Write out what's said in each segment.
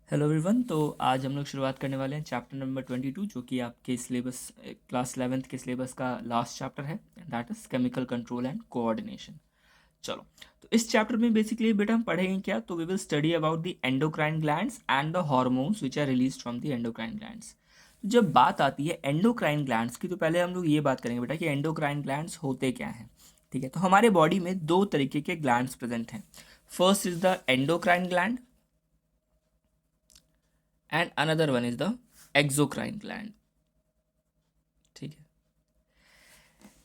Hello everyone. तो आज हम लोग शुरुआत करने वाले हैं चैप्टर नंबर 22 जो कि आपके सिलेबस क्लास 11th के सिलेबस का लास्ट चैप्टर है, that is chemical control and coordination. चलो, तो इस चैप्टर में बेसिकली बेटा हम पढ़ेंगे क्या, तो we will study about the endocrine glands and the hormones which are release from the endocrine glands. जब बात आती है एंडोक्राइन ग्लैंड्स की, तो पहले हम लोग ये बात करेंगे बेटा कि एंडोक्राइन ग्लैंड्स होते क्या हैं। ठीक है, तो हमारे बॉडी में दो तरीके के ग्लैंड्स प्रेजेंट हैं। First is the endocrine gland and another one is the exocrine gland. ठीक है,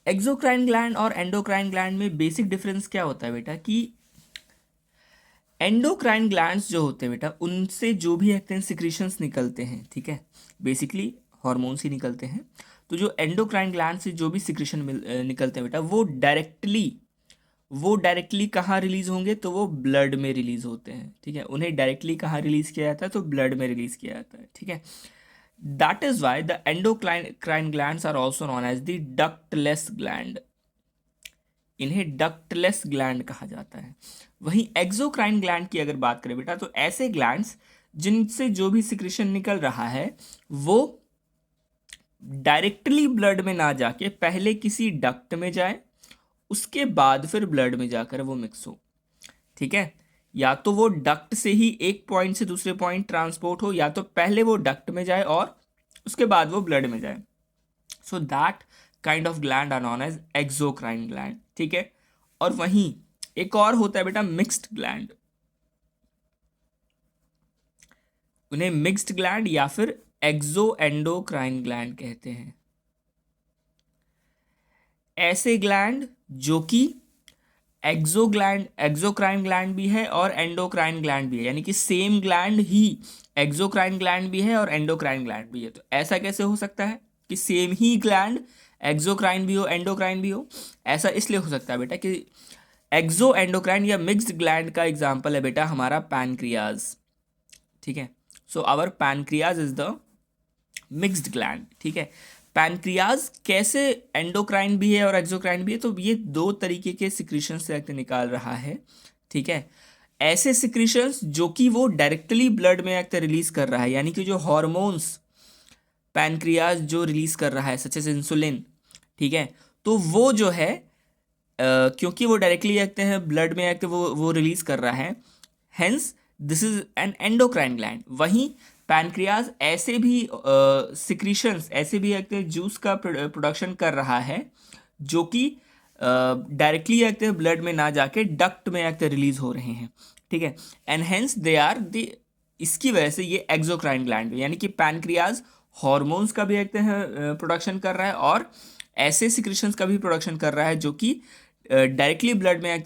एक्सोक्राइन ग्लैंड और एंडोक्राइन ग्लैंड में बेसिक डिफरेंस क्या होता है बेटा कि एंडोक्राइन ग्लैंड्स जो होते हैं बेटा उनसे जो भी एक्टिन सिक्रीशंस निकलते हैं, ठीक है, बेसिकली हार्मोन्स ही निकलते हैं। तो जो एंडोक्राइन ग्लैंड से जो भी सिक्रीशन निकलते हैं बेटा वो डायरेक्टली कहाँ रिलीज होंगे, तो वो ब्लड में रिलीज होते हैं। ठीक है, उन्हें डायरेक्टली कहाँ रिलीज किया जाता है, तो ब्लड में रिलीज किया जाता है। ठीक है, that is why the endocrine glands are also known as the ductless gland. इन्हें डक्टलेस ग्लैंड कहा जाता है। वहीं एक्सोक्राइन ग्लैंड की अगर बात करें बेटा, तो ऐसे ग्लैंड्स जिनसे जो भी सिक्रेशन निकल रहा है वो डायरेक्टली ब्लड में ना जाके पहले किसी डक्ट में जाए, उसके बाद फिर ब्लड में जाकर वो मिक्स हो। ठीक है, या तो वो डक्ट से ही एक पॉइंट से दूसरे पॉइंट ट्रांसपोर्ट हो, या तो पहले वो डक्ट में जाए और उसके बाद वो ब्लड में जाए। So that kind of gland are known as exocrine gland. ठीक है, और वहीं एक और होता है बेटा मिक्स्ड ग्लैंड। उन्हें मिक्स्ड ग्लैंड या फिर एक्सो एंडोक्राइन ग्लैंड कहते हैं। ऐसे ग्लैंड जो कि एक्सोक्राइन ग्लैंड भी है और एंडोक्राइन ग्लैंड भी है, यानी कि सेम ग्लैंड ही एक्सोक्राइन ग्लैंड भी है और एंडोक्राइन ग्लैंड भी है। तो ऐसा कैसे हो सकता है कि सेम ही ग्लैंड एक्सोक्राइन भी हो एंडोक्राइन भी हो? ऐसा इसलिए हो सकता है बेटा कि एक्सो एंडोक्राइन या मिक्स्ड ग्लैंड का एग्जाम्पल है बेटा हमारा पैनक्रियाज। ठीक है, so our pancreas is the mixed gland. ठीक है, पैनक्रियाज कैसे एंडोक्राइन भी है और एक्सोक्राइन भी है, तो ये दो तरीके के सिक्रीशन से निकाल रहा है। ठीक है, ऐसे सिक्रीशंस जो कि वो डायरेक्टली ब्लड में रिलीज कर रहा है, यानी कि जो हॉर्मोन्स पैनक्रियाज जो रिलीज कर रहा है सच एज इंसुलिन। ठीक है, तो वो जो है क्योंकि वो डायरेक्टली हैं ब्लड में वो रिलीज कर रहा है, hence this is an endocrine gland. वहीं पैनक्रियाज ऐसे भी सिक्रीशंस ऐसे भी जूस का प्रोडक्शन कर रहा है जो कि डायरेक्टली ब्लड में ना जाके डक्ट में रिलीज हो रहे हैं। ठीक है, and hence they are the, इसकी वजह से ये एक्सोक्राइन ग्लैंड, यानी कि पैनक्रियाज हॉर्मोन्स का भी प्रोडक्शन कर रहा है और ऐसे सिक्रीशंस का भी प्रोडक्शन कर रहा है जो कि डायरेक्टली ब्लड में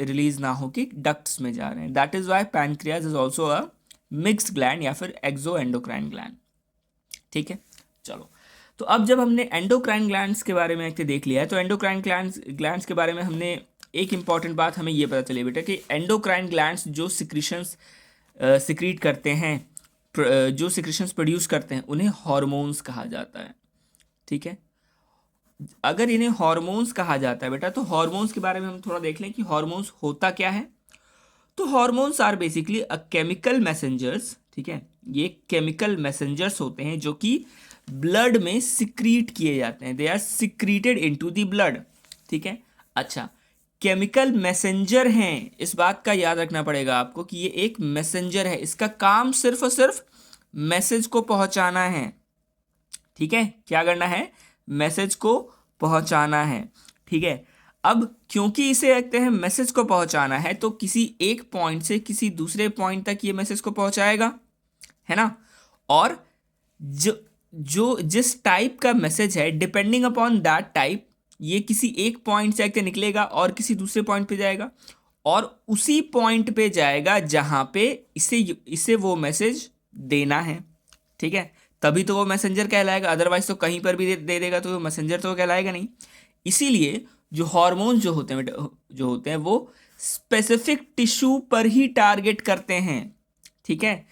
रिलीज ना हो कि डक्ट्स में जा रहे हैं। That is why pancreas is also a mixed gland या फिर एक्सो एंडोक्राइन ग्लैंड। ठीक है, चलो, तो अब जब हमने एंडोक्राइन ग्लैंड्स के बारे में देख लिया है, तो एंडोक्राइन ग्लैंड्स के बारे में हमने एक इंपॉर्टेंट बात हमें ये पता चली बेटा कि एंडोक्राइन ग्लैंड्स जो सिक्रीशंस सिक्रीट करते हैं, जो सिक्रीशंस प्रोड्यूस करते हैं, उन्हें हार्मोन्स कहा जाता है। ठीक है, अगर इन्हें हार्मोन्स कहा जाता है बेटा, तो हार्मोन्स के बारे में हम थोड़ा देख लें कि हार्मोन्स होता क्या है। तो hormones are basically a chemical messengers. ठीक है, ये केमिकल मैसेंजर्स होते हैं जो कि ब्लड में सिक्रीट किए जाते हैं, they are secreted into the blood. ठीक है, अच्छा, केमिकल मैसेंजर हैं, इस बात का याद रखना पड़ेगा आपको कि ये एक मैसेंजर है, इसका काम सिर्फ और सिर्फ मैसेज को पहुंचाना है। ठीक है, क्या करना है, मैसेज को पहुंचाना है। ठीक है, अब क्योंकि इसे रखते हैं मैसेज को पहुंचाना है, तो किसी एक पॉइंट से किसी दूसरे पॉइंट तक ये मैसेज को पहुंचाएगा, है ना। और जो जो जिस टाइप का मैसेज है, डिपेंडिंग अपॉन दैट टाइप, ये किसी एक पॉइंट से निकलेगा और किसी दूसरे पॉइंट पे जाएगा और उसी पॉइंट पे जाएगा जहां पे इसे इसे वो मैसेज देना है। ठीक है, तभी तो वो मैसेंजर कहलाएगा, अदरवाइज तो कहीं पर भी दे देगा तो वो मैसेंजर तो कहलाएगा नहीं। इसीलिए जो हार्मोन्स जो होते हैं वो स्पेसिफिक टिश्यू पर ही टारगेट करते हैं। ठीक है,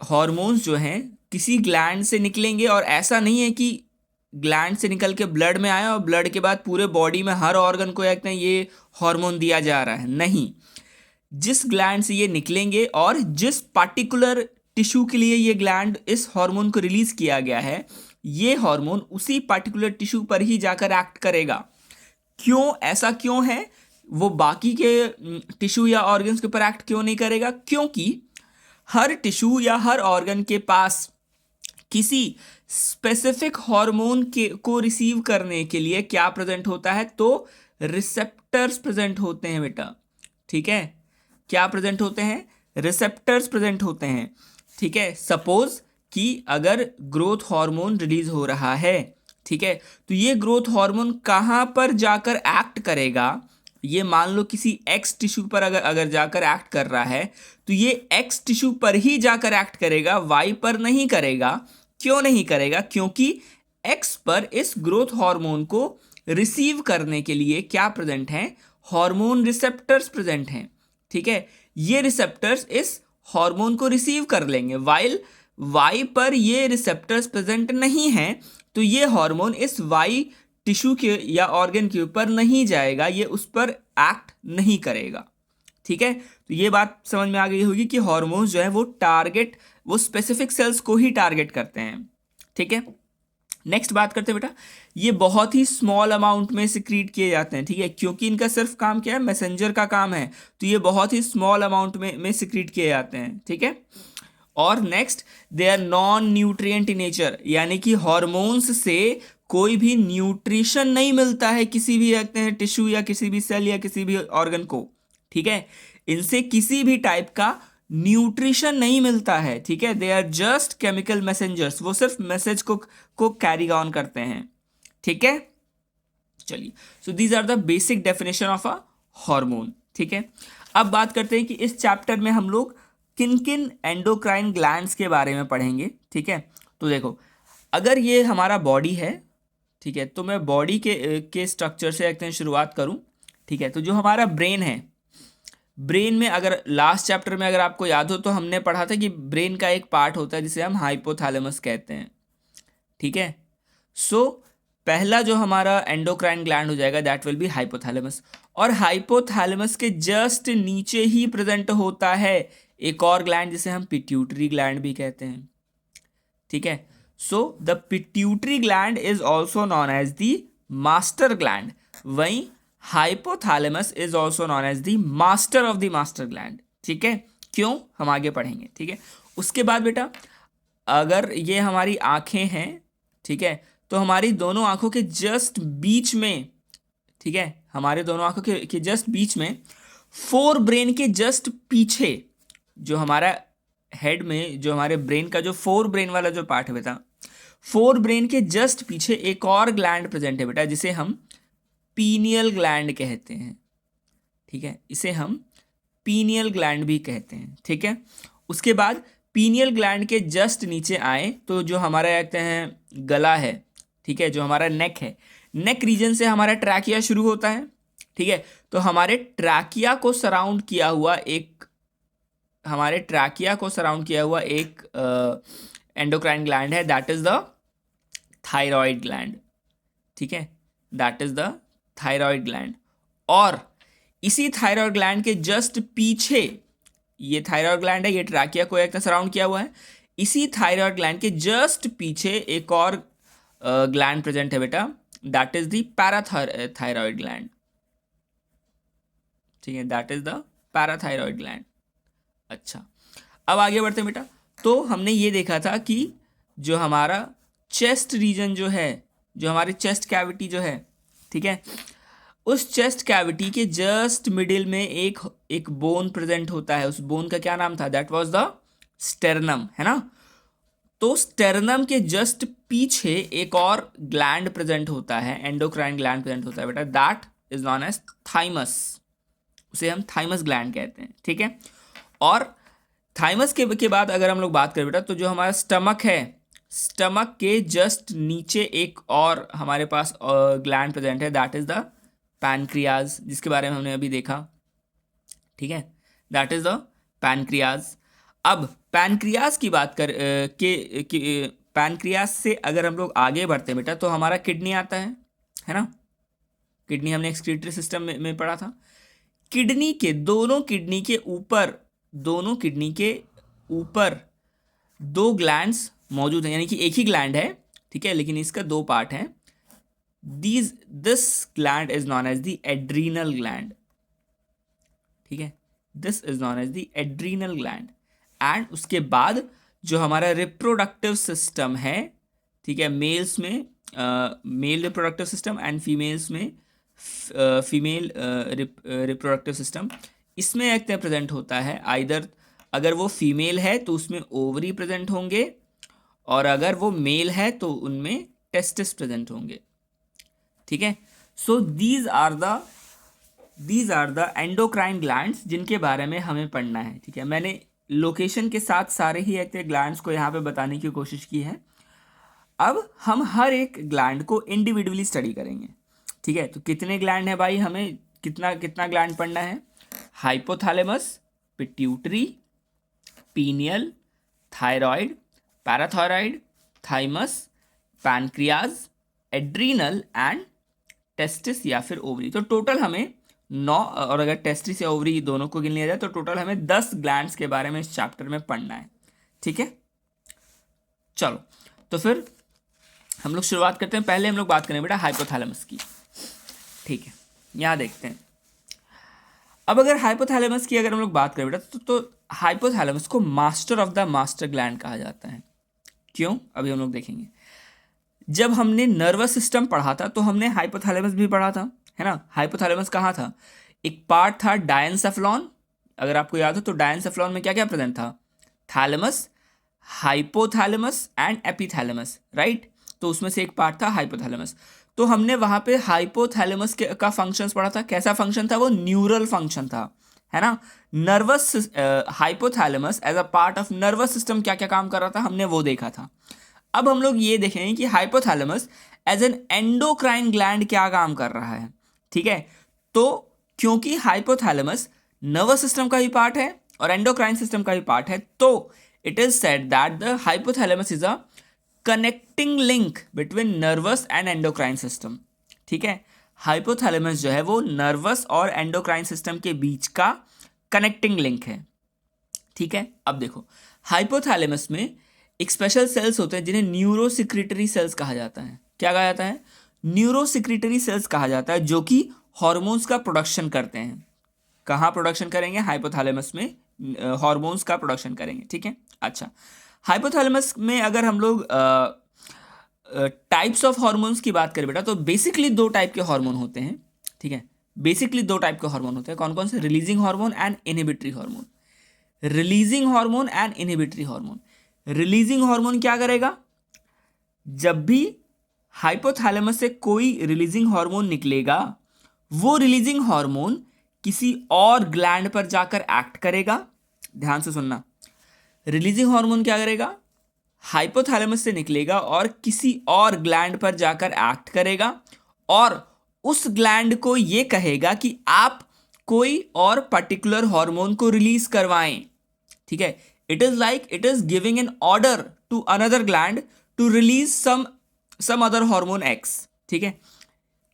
हार्मोन्स जो हैं किसी ग्लैंड से निकलेंगे और ऐसा नहीं है कि ग्लैंड से निकल के ब्लड में आया और ब्लड के बाद पूरे बॉडी में हर ऑर्गन को ये हार्मोन दिया जा रहा है, नहीं। जिस ग्लैंड से ये निकलेंगे और जिस पार्टिकुलर टिश्यू के लिए ये ग्लैंड इस हार्मोन को रिलीज किया गया है, ये हार्मोन उसी पार्टिकुलर टिश्यू पर ही जाकर एक्ट करेगा। क्यों, ऐसा क्यों है? वो बाकी के टिश्यू या ऑर्गन्स के ऊपर एक्ट क्यों नहीं करेगा? क्योंकि हर टिश्यू या हर ऑर्गन के पास किसी स्पेसिफिक हार्मोन के को रिसीव करने के लिए क्या प्रेजेंट होता है? तो रिसेप्टर्स प्रेजेंट होते हैं बेटा। ठीक है, क्या प्रेजेंट होते हैं? रिसेप्टर्स प्रेजेंट होते हैं। ठीक है, सपोज कि अगर ग्रोथ हार्मोन रिलीज हो रहा है, ठीक है, तो ये ग्रोथ हार्मोन कहाँ पर जाकर एक्ट करेगा? ये मान लो किसी एक्स टिश्यू पर अगर जाकर एक्ट कर रहा है, तो ये एक्स टिश्यू पर ही जाकर एक्ट करेगा, वाई पर नहीं करेगा। क्यों नहीं करेगा? क्योंकि एक्स पर इस ग्रोथ हार्मोन को रिसीव करने के लिए क्या प्रेजेंट है? हार्मोन रिसेप्टर्स प्रेजेंट हैं। ठीक है, ये रिसेप्टर्स इस हार्मोन को रिसीव कर लेंगे, वाइल वाई पर ये रिसेप्टर्स प्रेजेंट नहीं हैं, तो ये हार्मोन इस वाई टिश्यू के या ऑर्गन के ऊपर नहीं जाएगा, ये उस पर एक्ट नहीं करेगा। ठीक है, तो ये बात समझ में आ गई होगी कि हार्मोन्स जो है वो स्पेसिफिक सेल्स को ही टारगेट करते हैं। ठीक है, नेक्स्ट बात करते हैं बेटा, ये बहुत ही स्मॉल अमाउंट में सिक्रीट किए जाते हैं। ठीक है, क्योंकि इनका सिर्फ काम क्या है? मैसेंजर का काम है, तो ये बहुत ही स्मॉल अमाउंट में सिक्रीट किए जाते हैं। ठीक है, और next, they are non nutrient in nature, यानी कि हॉर्मोन्स से कोई भी न्यूट्रिशन नहीं मिलता है किसी भी रखते हैं टिश्यू या किसी भी सेल या किसी भी ऑर्गन को। ठीक है, इनसे किसी भी टाइप का न्यूट्रिशन नहीं मिलता है। ठीक है, they are just chemical messengers, वो सिर्फ मैसेज को कैरी ऑन करते हैं। ठीक है, चलिए, so these are the basic definition of a hormone. ठीक है, अब बात करते हैं कि इस चैप्टर में हम लोग किन किन एंडोक्राइन ग्लैंड्स के बारे में पढ़ेंगे। ठीक है, तो देखो, अगर ये हमारा बॉडी है, ठीक है, तो मैं बॉडी के स्ट्रक्चर से एक शुरुआत करूं। ठीक है, तो जो हमारा ब्रेन है, ब्रेन में अगर लास्ट चैप्टर में अगर आपको याद हो तो हमने पढ़ा था कि ब्रेन का एक पार्ट होता है जिसे हम हाइपोथैलेमस कहते हैं। ठीक है, सो पहला जो हमारा एंडोक्राइन ग्लैंड हो जाएगा दैट विल बी हाइपोथैलेमस, और हाइपोथैलेमस के जस्ट नीचे ही प्रेजेंट होता है एक और ग्लैंड जिसे हम पिट्यूटरी ग्लैंड भी कहते हैं। ठीक है, so the pituitary gland is also known as the master gland, वहीं hypothalamus is also known as the master of the master gland. ठीक है, क्यों, हम आगे पढ़ेंगे। ठीक है, उसके बाद बेटा, अगर ये हमारी आंखें हैं, ठीक है, तो हमारी दोनों आंखों के जस्ट बीच में, ठीक है, हमारे दोनों आंखों के जस्ट बीच में, फोर ब्रेन के जस्ट पीछे, जो हमारा हेड में जो हमारे ब्रेन का जो फोर ब्रेन वाला जो पार्ट है बेटा, फोर ब्रेन के जस्ट पीछे एक और ग्लैंड प्रेजेंट है बेटा, जिसे हम पीनियल ग्लैंड कहते हैं। ठीक है, इसे हम पीनियल ग्लैंड भी कहते हैं। ठीक है, उसके बाद पीनियल ग्लैंड के जस्ट नीचे आए तो जो हमारा कहते हैं गला है, ठीक है, जो हमारा नेक है, नेक रीजन से हमारा ट्रैकिया शुरू होता है। ठीक है, तो हमारे ट्रैकिया को सराउंड किया हुआ एक एंडोक्राइन ग्लैंड है, that is the thyroid gland. ठीक है, that is the thyroid gland, और इसी थायराइड ग्लैंड के जस्ट पीछे, ये थायराइड ग्लैंड है, ये ट्रैकिया को एक सराउंड किया हुआ है, इसी थायराइड ग्लैंड के जस्ट पीछे एक और ग्लैंड प्रेजेंट है बेटा, that is the parathyroid gland. ठीक है, that is the parathyroid gland. अच्छा, अब आगे बढ़ते हैं बेटा, तो हमने ये देखा था कि जो हमारा चेस्ट रीजन जो है, जो हमारी चेस्ट कैविटी जो है, ठीक है, उस चेस्ट कैविटी के जस्ट मिडिल में एक बोन प्रेजेंट होता है। उस बोन का क्या नाम था? दैट वाज द स्टेरनम, है ना। तो स्टेरनम के जस्ट पीछे एक और ग्लैंड प्रेजेंट होता है, एंडोक्राइन ग्लैंड प्रेजेंट होता है बेटा, that is known as thymus, उसे हम थाइमस ग्लैंड कहते हैं। ठीक है, और थाइमस के बाद अगर हम लोग बात करें बेटा, तो जो हमारा स्टमक है, स्टमक के जस्ट नीचे एक और हमारे पास ग्लैंड प्रेजेंट है, दैट इज द पैनक्रियाज, जिसके बारे में हमने अभी देखा। ठीक है, दैट इज द पैनक्रियाज। अब पैनक्रियाज की बात पैनक्रियाज से अगर हम लोग आगे बढ़ते हैं बेटा, तो हमारा किडनी आता है ना। किडनी हमने एक्सक्रीटरी सिस्टम में पढ़ा था। दोनों किडनी के ऊपर दो ग्लैंड्स मौजूद हैं, यानी कि एक ही ग्लैंड है, ठीक है, लेकिन इसका दो पार्ट है। This gland is known as the adrenal gland, ठीक है, this is known as the adrenal gland. And उसके बाद जो हमारा रिप्रोडक्टिव सिस्टम है, ठीक है, मेल्स में male reproductive system and females में फीमेल रिप्रोडक्टिव सिस्टम, इसमें एक प्रेजेंट होता है। आइदर अगर वो फीमेल है तो उसमें ओवरी प्रेजेंट होंगे, और अगर वो मेल है तो उनमें टेस्टिस प्रेजेंट होंगे, ठीक है। So these are the endocrine glands जिनके बारे में हमें पढ़ना है, ठीक है। मैंने लोकेशन के साथ सारे ही एक ग्लैंड्स को यहाँ पे बताने की कोशिश की है। अब हम हर एक ग्लैंड को इंडिविजुअली स्टडी करेंगे, ठीक है। तो कितने ग्लैंड है भाई, हमें कितना ग्लैंड पढ़ना है? Hypothalamus, pituitary, pineal, thyroid, parathyroid, thymus, pancreas, adrenal and testis या फिर ओवरी। तो टोटल हमें 9, और अगर टेस्टिस या ओवरी दोनों को गिन लिया जाए तो टोटल हमें 10 ग्लैंड्स के बारे में इस चैप्टर में पढ़ना है, ठीक है। चलो तो फिर हम लोग शुरुआत करते हैं। पहले हम लोग बात करें बेटा हाइपोथैलेमस की, ठीक है। यहाँ देखते हैं। अब अगर हाइपोथैलेमस की अगर हम लोग बात करें बेटा तो हाइपोथैलेमस को master of the master gland कहा जाता है। क्यों? अभी हम लोग देखेंगे। जब हमने नर्वस सिस्टम पढ़ा था तो हमने हाइपोथैलेमस भी पढ़ा था, है ना। हाइपोथैलेमस कहाँ था? एक पार्ट था डायंसेफ्लॉन, अगर आपको याद हो तो डायंसेफ्लॉन में क्या क्या प्रेजेंट था? Thalamus, hypothalamus and epithalamus, right. तो उसमें से एक पार्ट था हाइपोथैलेमस। तो हमने वहां पे हाइपोथैलेमस का फंक्शंस पढ़ा था। कैसा फंक्शन था वो? न्यूरल फंक्शन था, है ना। Nervous hypothalamus as a part of nervous system क्या क्या काम कर रहा था हमने वो देखा था। अब हम लोग ये देखेंगे कि hypothalamus as an endocrine gland क्या काम कर रहा है, ठीक है। तो क्योंकि हाइपोथैलेमस नर्वस सिस्टम का ही पार्ट है और एंडोक्राइन सिस्टम का ही पार्ट है, तो it is said that the hypothalamus is a connecting link between nervous and endocrine system, ठीक है। हाइपोथैलेमस जो है वो नर्वस और एंडोक्राइन सिस्टम के बीच का कनेक्टिंग लिंक है, ठीक है। अब देखो, हाइपोथैलेमस में एक स्पेशल सेल्स होते हैं जिन्हें न्यूरोसिक्रिटरी सेल्स कहा जाता है। क्या कहा जाता है? न्यूरोसिक्रिटरी सेल्स कहा जाता है, जो कि हॉर्मोन्स का प्रोडक्शन करते हैं। कहाँ प्रोडक्शन करेंगे? हाइपोथैलेमस में हॉर्मोन्स का प्रोडक्शन करेंगे, ठीक है। अच्छा, हाइपोथैलेमस में अगर हम लोग टाइप्स ऑफ हॉर्मोन्स की बात करें बेटा तो बेसिकली 2 टाइप के हार्मोन होते हैं, ठीक है। बेसिकली 2 टाइप के हार्मोन होते हैं। कौन कौन से? Releasing hormone and inhibitory hormone. Releasing hormone and inhibitory hormone. Releasing hormone क्या करेगा? जब भी हाइपोथैलेमस से कोई रिलीजिंग हार्मोन निकलेगा, वो रिलीजिंग हार्मोन किसी और ग्लैंड पर जाकर एक्ट करेगा। ध्यान से सुनना, रिलीजिंग हार्मोन क्या करेगा? हाइपोथैलेमस से निकलेगा और किसी और ग्लैंड पर जाकर एक्ट करेगा और उस ग्लैंड को यह कहेगा कि आप कोई और पर्टिकुलर हार्मोन को रिलीज करवाएं, ठीक है। It is giving an order to another gland to release some other hormone X, ठीक है।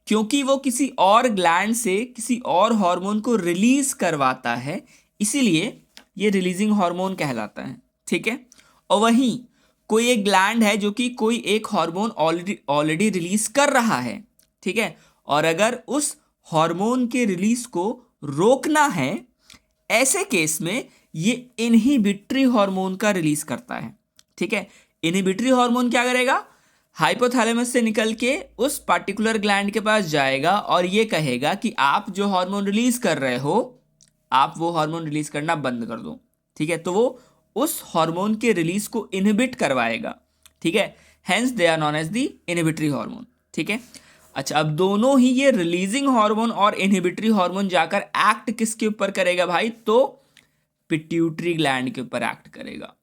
क्योंकि वो किसी और ग्लैंड से किसी और हार्मोन को रिलीज करवाता है, इसीलिए ये रिलीजिंग हार्मोन कहलाता है, ठीक है। और वहीं कोई एक ग्लैंड है जो कि कोई एक हार्मोन ऑलरेडी रिलीज कर रहा है, ठीक है। और अगर उस हार्मोन के रिलीज को रोकना है, ऐसे केस में ये इनहिबिटरी हार्मोन का रिलीज करता है, ठीक है। इनहिबिटरी हार्मोन क्या करेगा? हाइपोथैलेमस से निकल के उस पार्टिकुलर ग्लैंड के पास जाएगा और ये कहेगा कि आप जो हार्मोन रिलीज कर रहे हो, आप वो हार्मोन रिलीज करना बंद कर दो, ठीक है। तो वो उस हार्मोन के रिलीज को इनहिबिट करवाएगा, ठीक है। Hence they are known as the inhibitory hormone, ठीक है। अच्छा, अब दोनों ही ये रिलीजिंग हार्मोन और इनहिबिटरी हार्मोन जाकर एक्ट किसके ऊपर करेगा भाई? तो पिट्यूटरी ग्लैंड के ऊपर एक्ट करेगा,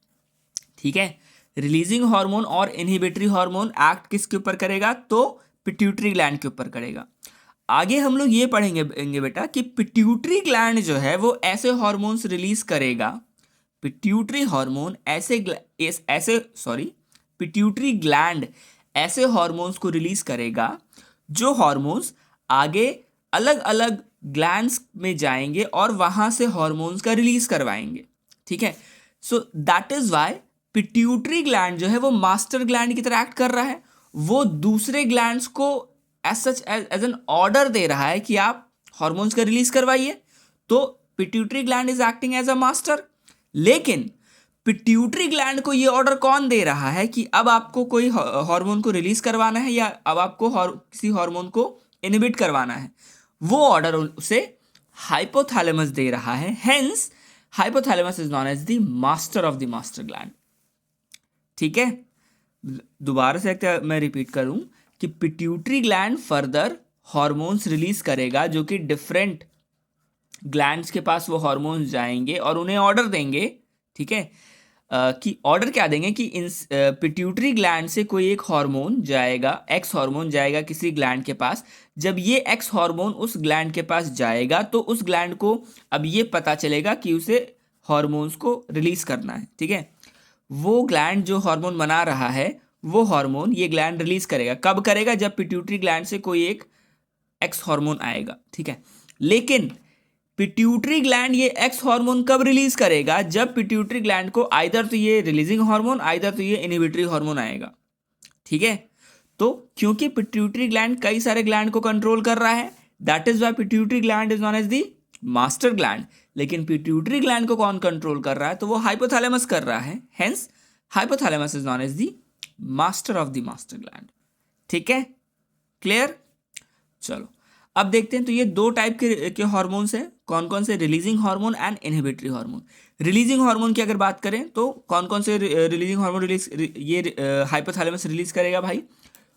ठीक है। रिलीजिंग हार्मोन और इनहिबिटरी हार्मोन एक्ट किसके ऊपर करेगा? तो पिट्यूटरी ग्लैंड के ऊपर करेगा। आगे हम लोग ये पढ़ेंगे बेटा कि पिट्यूटरी ग्लैंड जो है वो ऐसे हार्मोन्स रिलीज करेगा, पिट्यूटरी हार्मोन पिट्यूटरी ग्लैंड ऐसे हार्मोन्स को रिलीज करेगा जो हार्मोन्स आगे अलग अलग ग्लैंड्स में जाएंगे और वहां से हॉर्मोन्स का रिलीज करवाएंगे, ठीक है। So that is why pituitary gland जो है वो मास्टर ग्लैंड की तरह एक्ट कर रहा है, वो दूसरे ग्लैंड्स को as such as an order दे रहा है कि आप हॉर्मोन्स का रिलीज करवाइए। तो pituitary gland is acting as a master, लेकिन पिट्यूटरी ग्लैंड को ये ऑर्डर कौन दे रहा है कि अब आपको कोई हार्मोन को रिलीज करवाना है या अब आपको किसी हार्मोन को इनहिबिट करवाना है, वो ऑर्डर उसे हाइपोथैलेमस दे रहा है। Hence hypothalamus is known as the master of the master gland, ठीक है। दोबारा से मैं रिपीट करूं कि pituitary gland further hormones release करेगा जो कि डिफरेंट ग्लैंड्स के पास वो हॉर्मोन्स जाएंगे और उन्हें ऑर्डर देंगे, ठीक है। कि ऑर्डर क्या देंगे कि इन पिट्यूटरी ग्लैंड से कोई एक हार्मोन जाएगा, एक्स हार्मोन जाएगा किसी ग्लैंड के पास। जब ये एक्स हार्मोन उस ग्लैंड के पास जाएगा तो उस ग्लैंड को अब ये पता चलेगा कि उसे हार्मोन्स को रिलीज करना है, ठीक है। वो ग्लैंड जो हार्मोन बना रहा है वो हार्मोन ये ग्लैंड रिलीज करेगा। कब करेगा? जब पिट्यूटरी ग्लैंड से कोई एक एक्स हार्मोन आएगा, ठीक है। लेकिन पिट्यूटरी ग्लैंड ये एक्स हार्मोन कब रिलीज करेगा? जब पिट्यूटरी ग्लैंड को आइदर तो ये रिलीजिंग हार्मोन आइदर तो ये इनहिबिटरी हार्मोन आएगा, ठीक है। तो क्योंकि पिट्यूटरी ग्लैंड कई सारे ग्लैंड को कंट्रोल कर रहा है, that is why pituitary gland is known as the master gland. लेकिन पिट्यूटरी ग्लैंड को कौन कंट्रोल कर रहा है? तो वो हाइपोथैलेमस कर रहा है। Hence hypothalamus is known as the master of the master gland, ठीक है। क्लियर? चलो अब देखते हैं। तो ये दो टाइप के हार्मोन्स हैं, कौन कौन से? Releasing hormone and inhibitory hormone. Releasing hormone की अगर बात करें तो कौन कौन से रिलीजिंग हार्मोन ये हाइपोथैलेमस रिलीज करेगा भाई?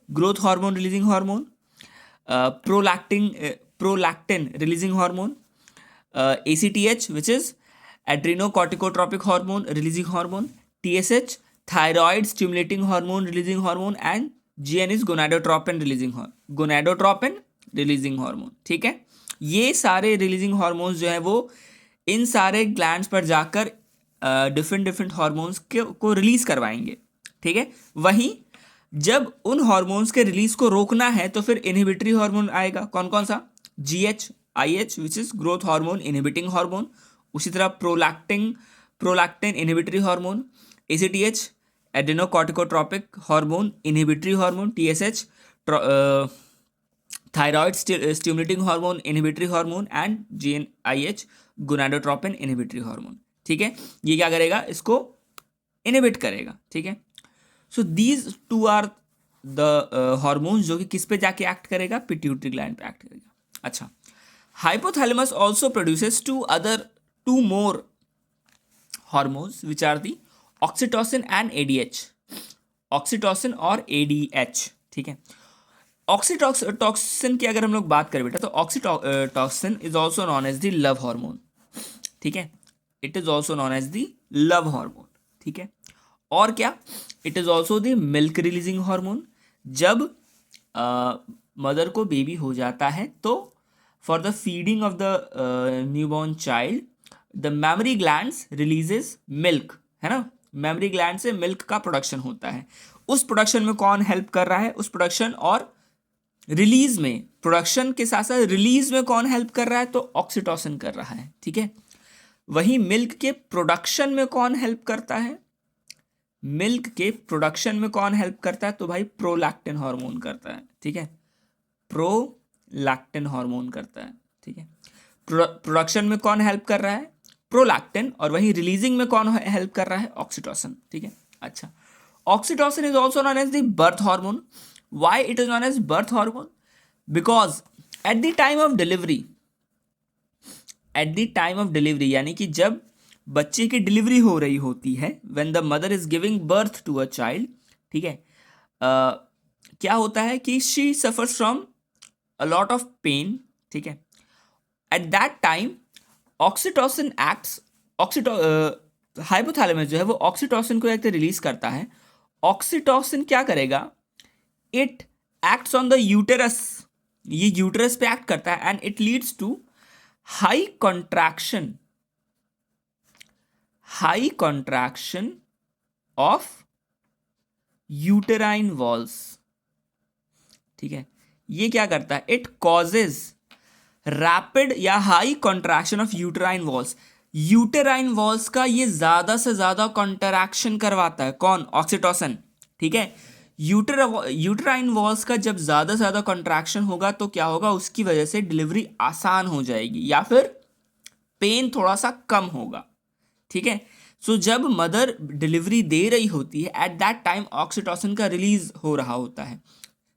Growth hormone releasing hormone, prolactin releasing hormone, ACTH which is adrenocorticotropic hormone releasing hormone, TSH thyroid stimulating hormone releasing hormone and GN is gonadotropin releasing hormone, ठीक है। ये सारे रिलीजिंग हार्मोन्स जो है वो इन सारे ग्लैंड्स पर जाकर डिफरेंट हार्मोन्स को रिलीज करवाएंगे, ठीक है। वहीं जब उन हार्मोन्स के रिलीज को रोकना है तो फिर इनहिबिटरी हार्मोन आएगा। कौन कौन सा? GH IH which is growth hormone inhibiting hormone, उसी तरह prolactin inhibitory hormone, ACTH adrenocorticotropic hormone inhibitory hormone, TSH thyroid stimulating hormone inhibitory hormone and GnIH gonadotropin inhibitory hormone, ठीक है। ये क्या करेगा? इसको इनहिबिट करेगा, ठीक है। So these two are the hormones जो कि किस पे जाके एक्ट करेगा? पिट्यूटरी ग्लैंड पे एक्ट करेगा। अच्छा, hypothalamus also produces two more hormones which are the oxytocin and ADH, oxytocin और ADH, ठीक है। ऑक्सीटोसिन की अगर हम लोग बात करें बेटा तो oxytocin is also known as the love hormone, ठीक है। It is also known as the love hormone, ठीक है। और क्या? It is also the milk releasing hormone. जब मदर को बेबी हो जाता है तो for the feeding of the newborn child the mammary glands releases milk, है ना। मेमरी ग्लैंड से मिल्क का प्रोडक्शन होता है। उस प्रोडक्शन में कौन हेल्प कर रहा है? उस प्रोडक्शन और रिलीज में, प्रोडक्शन के साथ साथ रिलीज में कौन हेल्प कर रहा है? तो ऑक्सीटोसिन कर रहा है, ठीक है। वहीं मिल्क के प्रोडक्शन में कौन हेल्प करता है? मिल्क के प्रोडक्शन में कौन हेल्प करता है? तो भाई प्रोलैक्टिन हार्मोन करता है, ठीक है। प्रोलैक्टिन हार्मोन करता है, ठीक है। प्रोडक्शन में कौन हेल्प कर रहा है? प्रोलैक्टिन। और वहीं रिलीजिंग में कौन हेल्प कर रहा है? ऑक्सीटोसिन, ठीक है। अच्छा, oxytocin is also known as the birth hormone. Why it is known as birth hormone? Because at the time of delivery यानी कि जब बच्चे की डिलीवरी हो रही होती है, when the mother is giving birth to a child, ठीक है, क्या होता है कि she suffers from a lot of pain, ठीक है। At that time oxytocin acts, hypothalamus जो है वो ऑक्सीटोसिन को एक रिलीज करता है। ऑक्सीटोसिन क्या करेगा? It acts on the uterus, ये यूटेरस पे एक्ट करता है and it leads to high contraction of uterine walls, ठीक है। ये क्या करता है? इट कॉजेज रैपिड या high contraction of uterine walls, uterine walls का ये ज्यादा से ज्यादा कॉन्ट्रैक्शन करवाता है कौन, ऑक्सीटोसिन, ठीक है। यूटेराइन वॉल्स का जब ज्यादा से ज्यादा कॉन्ट्रैक्शन होगा तो क्या होगा, उसकी वजह से डिलीवरी आसान हो जाएगी या फिर पेन थोड़ा सा कम होगा, ठीक है। सो जब मदर डिलीवरी दे रही होती है एट दैट टाइम ऑक्सीटोसिन का रिलीज हो रहा होता है,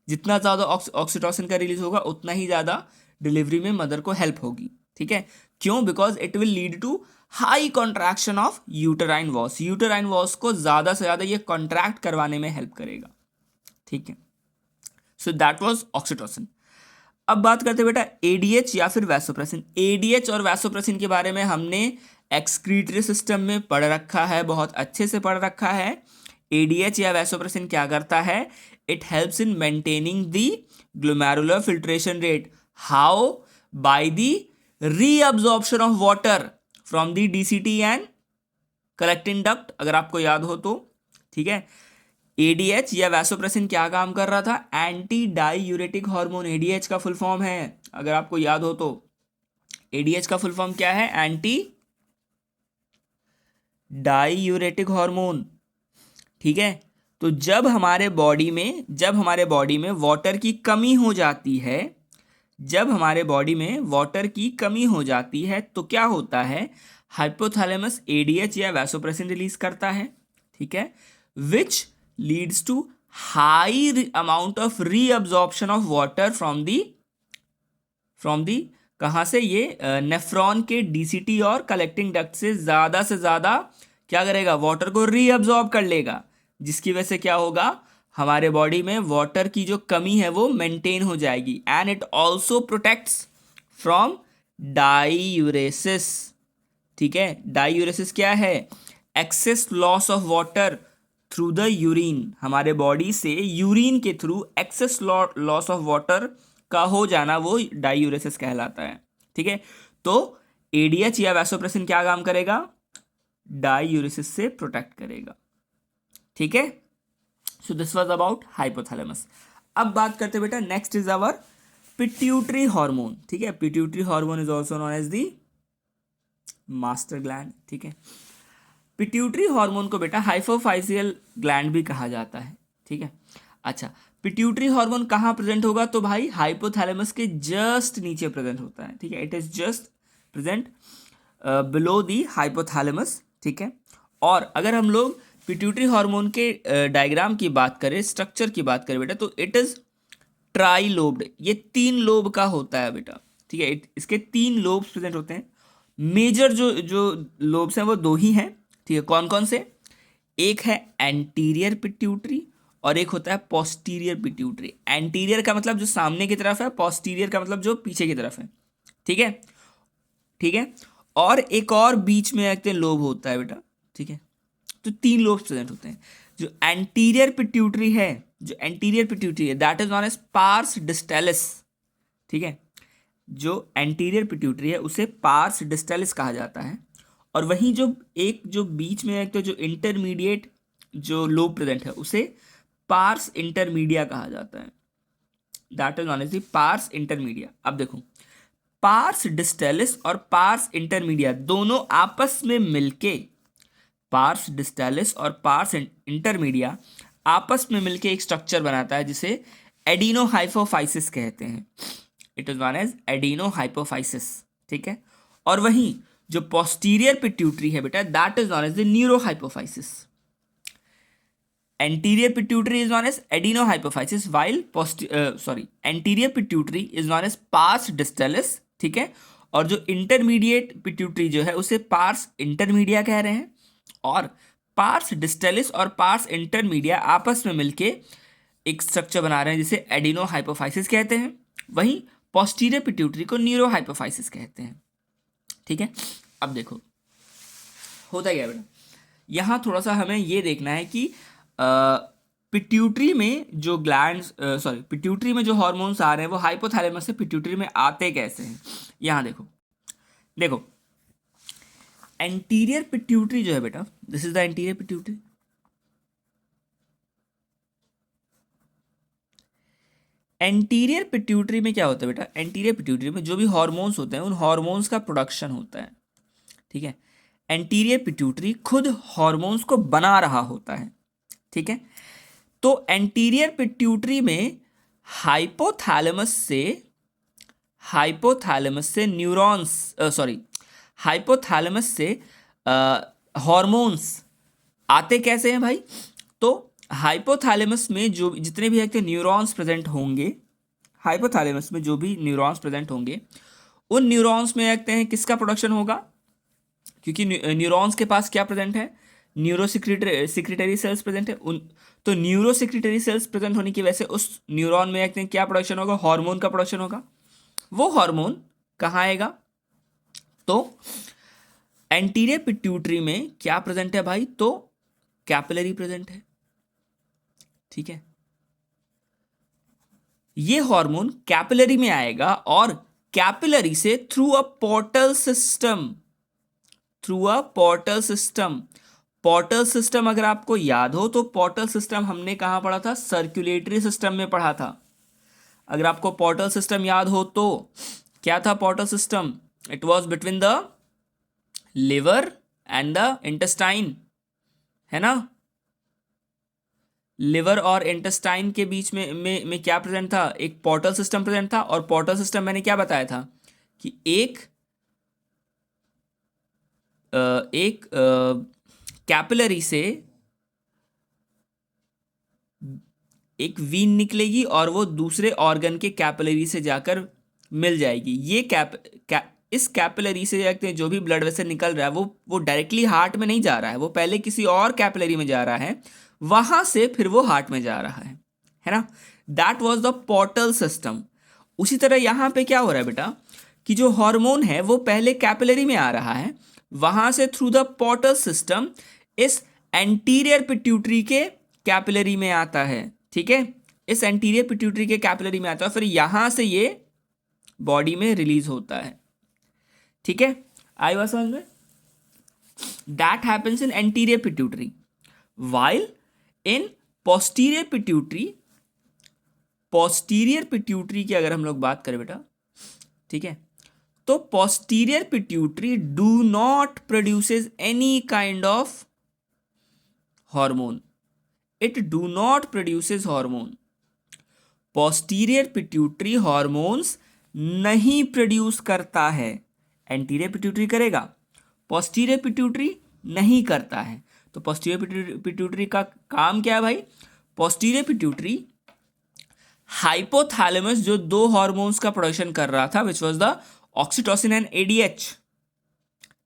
जितना ज़्यादा ऑक्सीटोसिन का रिलीज होगा उतना ही ज़्यादा डिलीवरी में मदर को हेल्प होगी, ठीक है। क्यों, because it will lead to high contraction of uterine walls, uterine walls को ज़्यादा से ज़्यादा ये कॉन्ट्रैक्ट करवाने में हेल्प करेगा, ठीक है। So that was oxytocin. अब बात करते हैं बेटा एडीएच या फिर वैसोप्रेसिन। एडीएच और वैसोप्रेसिन के बारे में हमने एक्सक्रीटरी सिस्टम में पढ़ रखा है, बहुत अच्छे से पढ़ रखा है। एडीएच या वैसोप्रेसिन क्या करता है, it helps in maintaining the glomerular filtration rate, how, by the reabsorption of water from the DCT and collecting duct, अगर आपको याद हो तो, ठीक है। एडीएच या वैसोप्रेसिन क्या काम कर रहा था, एंटी डाईयूरेटिक हार्मोन, एडीएच का फुल फॉर्म है, अगर आपको याद हो तो, एडीएच का फुल फॉर्म क्या है, एंटी डाईयूरेटिक हार्मोन, ठीक है। तो जब हमारे बॉडी में वाटर की कमी हो जाती है, जब हमारे बॉडी में वाटर की कमी हो जाती है तो क्या होता है, हाइपोथैलेमस एडीएच या वैसोप्रेसिन रिलीज करता है, ठीक है, which leads to high amount of reabsorption of water from the कहाँ से, ये नेफ्रॉन के डीसीटी और कलेक्टिंग डक्ट से ज़्यादा क्या करेगा, वाटर को रीअब्जॉर्ब कर लेगा, जिसकी वजह से क्या होगा, हमारे बॉडी में वाटर की जो कमी है वो मेंटेन हो जाएगी। And it also protects from diuresis, ठीक है। डाईयूरेसिस क्या है, excess loss of water through the urine, हमारे बॉडी से यूरिन के थ्रू एक्सेस लॉस ऑफ वाटर का हो जाना, वो डाईयूरेसिस कहलाता है, ठीक है। तो एडीएच या वैसोप्रेसिन क्या काम करेगा, डाईयूरेसिस से प्रोटेक्ट करेगा, ठीक है। So this was about hypothalamus. अब बात करते हैं बेटा, next is our pituitary hormone, ठीक है। Pituitary hormone is also known as the master gland, ठीक है। पिट्यूटरी हार्मोन को बेटा हाइपोफाइसियल ग्लैंड भी कहा जाता है, ठीक है। अच्छा, पिट्यूटरी हार्मोन कहाँ प्रेजेंट होगा, तो भाई हाइपोथैलेमस के जस्ट नीचे प्रेजेंट होता है, ठीक है। It is just present below the hypothalamus, ठीक है। और अगर हम लोग पिट्यूटरी हार्मोन के डायग्राम की बात करें, स्ट्रक्चर की बात करें बेटा, तो इट इज ट्राई लोब्ड, ये 3 लोब का होता है बेटा, ठीक है। इसके 3 लोब्स प्रेजेंट होते हैं। मेजर जो जो लोब्स हैं वो 2 ही हैं, ठीक है। कौन कौन से, एक है एंटीरियर पिट्यूटरी और एक होता है पोस्टीरियर पिट्यूटरी। एंटीरियर का मतलब जो सामने की तरफ है, पोस्टीरियर का मतलब जो पीछे की तरफ है, ठीक है, ठीक है। और एक और बीच में एक लोब होता है बेटा, ठीक है। तो 3 लोब्स प्रेजेंट होते हैं। जो एंटीरियर पिट्यूटरी है, that is known as pars distalis, ठीक है। जो एंटीरियर पिट्यूटरी है उसे पार्स डिस्टेलिस कहा जाता है। और वहीं जो बीच में एक तो जो इंटरमीडिएट जो लोब प्रेजेंट है उसे पार्स इंटरमीडिया कहा जाता है, that is known as the pars intermedia. अब देखो, पार्स डिस्टेलिस और पार्स इंटरमीडिया दोनों आपस में मिलके, पार्स डिस्टेलिस और पार्स इंटरमीडिया आपस में मिलके एक स्ट्रक्चर बनाता है जिसे एडिनोहाइपोफाइसिस कहते हैं। It is known as adenohypophysis, ठीक है। और वहीं जो पोस्टीरियर पिट्यूटरी है बेटा, that is known as the neurohypophysis. Anterior pituitary is known as adenohypophysis while anterior pituitary is known as pars distalis, ठीक है। और जो इंटरमीडिएट पिट्यूटरी जो है उसे पार्स इंटरमीडिया कह रहे हैं। और पार्स डिस्टेलिस और पार्स इंटरमीडिया आपस में मिलके एक स्ट्रक्चर बना रहे हैं जिसे एडिनोहाइपोफाइसिस कहते हैं। वहीं पोस्टीरियर पिट्यूटरी को न्यूरोहाइपोफाइसिस कहते हैं, ठीक है। अब देखो होता क्या बेटा, यहाँ थोड़ा सा हमें ये देखना है कि पिट्यूटरी में जो ग्लैंड्स पिट्यूटरी में जो हार्मोन्स आ रहे हैं वो हाइपोथैलेमस से पिट्यूटरी में आते कैसे हैं। यहाँ देखो एंटीरियर पिट्यूटरी जो है बेटा, this is the anterior pituitary. Anterior pituitary में क्या होता है बेटा, एंटीरियर पिट्यूटरी में जो भी हॉर्मोन्स होते हैं उन हॉर्मोन्स का प्रोडक्शन होता है, ठीक है। एंटीरियर पिट्यूटरी खुद हॉर्मोन्स को बना रहा होता है, ठीक है। तो एंटीरियर पिट्यूटरी में हाइपोथैलेमस से न्यूरॉन्स, हाइपोथैलेमस से हॉर्मोन्स आते कैसे हैं भाई? तो हाइपोथैलेमस में जो जितने भी एक न्यूरॉन्स प्रेजेंट होंगे, हाइपोथैलेमस में जो भी न्यूरॉन्स प्रेजेंट होंगे उन न्यूरॉन्स में देखते हैं किसका प्रोडक्शन होगा, क्योंकि न्यूरॉन्स के पास क्या प्रेजेंट है, सिक्रिटरी सेल्स प्रेजेंट है उन, तो सिक्रिटरी सेल्स प्रेजेंट होने की वजह से उस न्यूरॉन में देखते हैं क्या प्रोडक्शन होगा, हार्मोन का प्रोडक्शन होगा। वो हार्मोन कहाँ आएगा? तो एंटीरियर पिट्यूटरी में क्या प्रेजेंट है भाई? तो कैपिलरी प्रेजेंट है, ठीक है। ये हार्मोन कैपिलरी में आएगा और कैपिलरी से थ्रू अ पोर्टल सिस्टम अगर आपको याद हो तो पोर्टल सिस्टम हमने कहाँ पढ़ा था? सर्कुलेटरी सिस्टम में पढ़ा था। अगर आपको पोर्टल सिस्टम याद हो तो क्या था portal system? It was between the liver and the intestine, है ना। लिवर और इंटेस्टाइन के बीच में क्या प्रेजेंट था? एक पोर्टल सिस्टम प्रेजेंट था। और पोर्टल सिस्टम मैंने क्या बताया था कि एक कैपिलरी से एक वीन निकलेगी और वो दूसरे ऑर्गन के कैपिलरी से जाकर मिल जाएगी। ये इस कैपिलरी से जाते हैं जो भी ब्लड वेसल निकल रहा है वो डायरेक्टली हार्ट में नहीं जा रहा है, वो पहले किसी और कैपिलरी में जा रहा है, वहां से फिर वो हार्ट में जा रहा है ना। That was the portal system. उसी तरह यहां पे क्या हो रहा है बेटा कि जो हार्मोन है वो पहले कैपिलरी में आ रहा है, वहां से थ्रू द पोर्टल सिस्टम इस एंटीरियर पिट्यूटरी के कैपिलरी में आता है, ठीक है। इस एंटीरियर पिट्यूटरी के कैपिलरी में आता है, फिर यहां से ये बॉडी में रिलीज होता है, ठीक है। आई बात समझ में? That happens in anterior pituitary, while in posterior pituitary की अगर हम लोग बात करें बेटा, ठीक है, तो posterior pituitary do not produces any kind of hormone, it do not produces hormone. Posterior pituitary hormones नहीं प्रोड्यूस करता है, एंटीरियर पिट्यूटरी करेगा, पोस्टीरियर पिट्यूटरी नहीं करता है। तो पोस्टीरियर पिट्यूटरी का काम क्या है भाई? पोस्टीरियर पिट्यूटरी हाइपोथैलेमस जो दो हार्मोन्स का प्रोडक्शन कर रहा था, which was the oxytocin and ADH,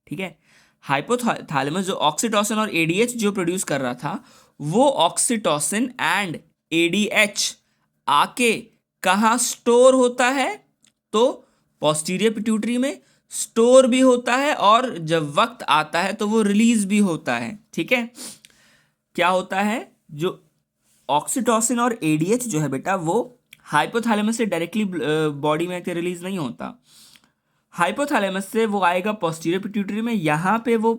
ठीक है। हाइपोथैलेमस जो ऑक्सीटोसिन और एडीएच जो प्रोड्यूस कर रहा था, वो ऑक्सीटोसिन एंड एडीएच आके कहाँ स्टोर होता है? तो पोस्टीरियर पिट्यूटरी में स्टोर भी होता है और जब वक्त आता है तो वो रिलीज भी होता है, ठीक है। क्या होता है? जो ऑक्सीटोसिन और एडीएच जो है बेटा वो हाइपोथैलेमस से डायरेक्टली बॉडी में रिलीज नहीं होता, हाइपोथैलेमस से वो आएगा पोस्टीरियर पिट्यूटरी में, यहाँ पे वो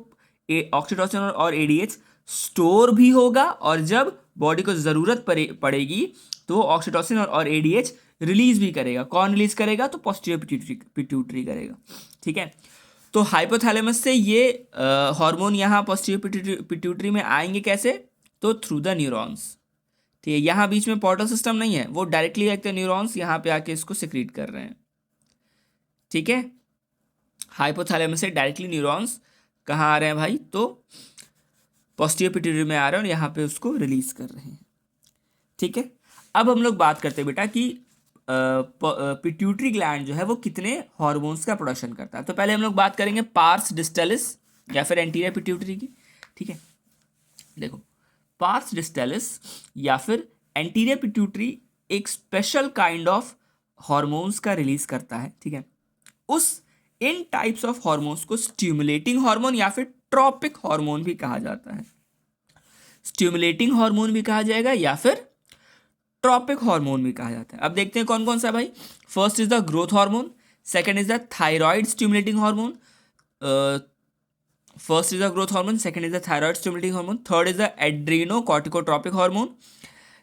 ऑक्सीटोसिन और एडीएच स्टोर भी होगा और जब बॉडी को ज़रूरत पड़ेगी तो वो ऑक्सीटोसिन और एडीएच रिलीज भी करेगा। कौन रिलीज करेगा? तो पोस्टीरियर पिट्यूटरी करेगा, ठीक है। तो हाइपोथैलेमस से ये हार्मोन यहाँ पोस्टीरियर पिट्यूटरी में आएंगे कैसे? तो थ्रू द न्यूरॉन्स, ठीक है। यहाँ बीच में पोर्टल सिस्टम नहीं है, वो डायरेक्टली एक न्यूरॉन्स यहाँ पे आके इसको सिक्रीट कर रहे हैं, ठीक है। हाइपोथैलेमस से डायरेक्टली न्यूरॉन्स कहाँ आ रहे हैं भाई? तो पोस्टीरियर पिट्यूटरी में आ रहे हैं और यहाँ पे उसको रिलीज कर रहे हैं, ठीक है। अब हम लोग बात करते हैं बेटा कि पिट्यूटरी ग्लैंड जो है वो कितने हार्मोन्स का प्रोडक्शन करता है। तो पहले हम लोग बात करेंगे पार्स डिस्टलिस या फिर एंटीरियर पिट्यूटरी की, ठीक है। देखो, पार्स डिस्टलिस या फिर एंटीरियर पिट्यूटरी एक स्पेशल काइंड ऑफ हार्मोन्स का रिलीज करता है, ठीक है। इन टाइप्स ऑफ हार्मोन्स को स्टिमुलेटिंग हार्मोन या फिर ट्रॉपिक हार्मोन भी कहा जाता है। स्टिमुलेटिंग हार्मोन भी कहा जाएगा या फिर ट्रॉपिक हार्मोन भी कहा जाता है। अब देखते हैं कौन कौन सा भाई। First is the growth hormone, second is the thyroid stimulating hormone, first is the growth hormone, second is the thyroid stimulating hormone, third is the adrenocorticotropic hormone,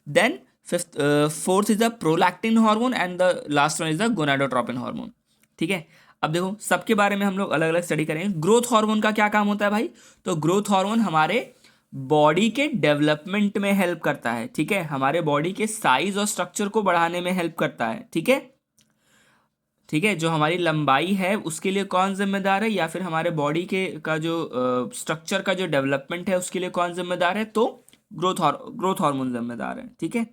then fourth is the prolactin hormone and the last one is the gonadotropin hormone. ठीक है, अब देखो सबके बारे में हम लोग अलग अलग स्टडी करेंगे। ग्रोथ हार्मोन का क्या काम होता है भाई? तो ग्रोथ हार्मोन हमारे बॉडी के डेवलपमेंट में हेल्प करता है। ठीक है, हमारे बॉडी के साइज और स्ट्रक्चर को बढ़ाने में हेल्प करता है। ठीक है, ठीक है, जो हमारी लंबाई है उसके लिए कौन जिम्मेदार है, या फिर हमारे बॉडी के का जो स्ट्रक्चर का जो डेवलपमेंट है उसके लिए कौन जिम्मेदार है? तो ग्रोथ हार्मोन जिम्मेदार है। ठीक है,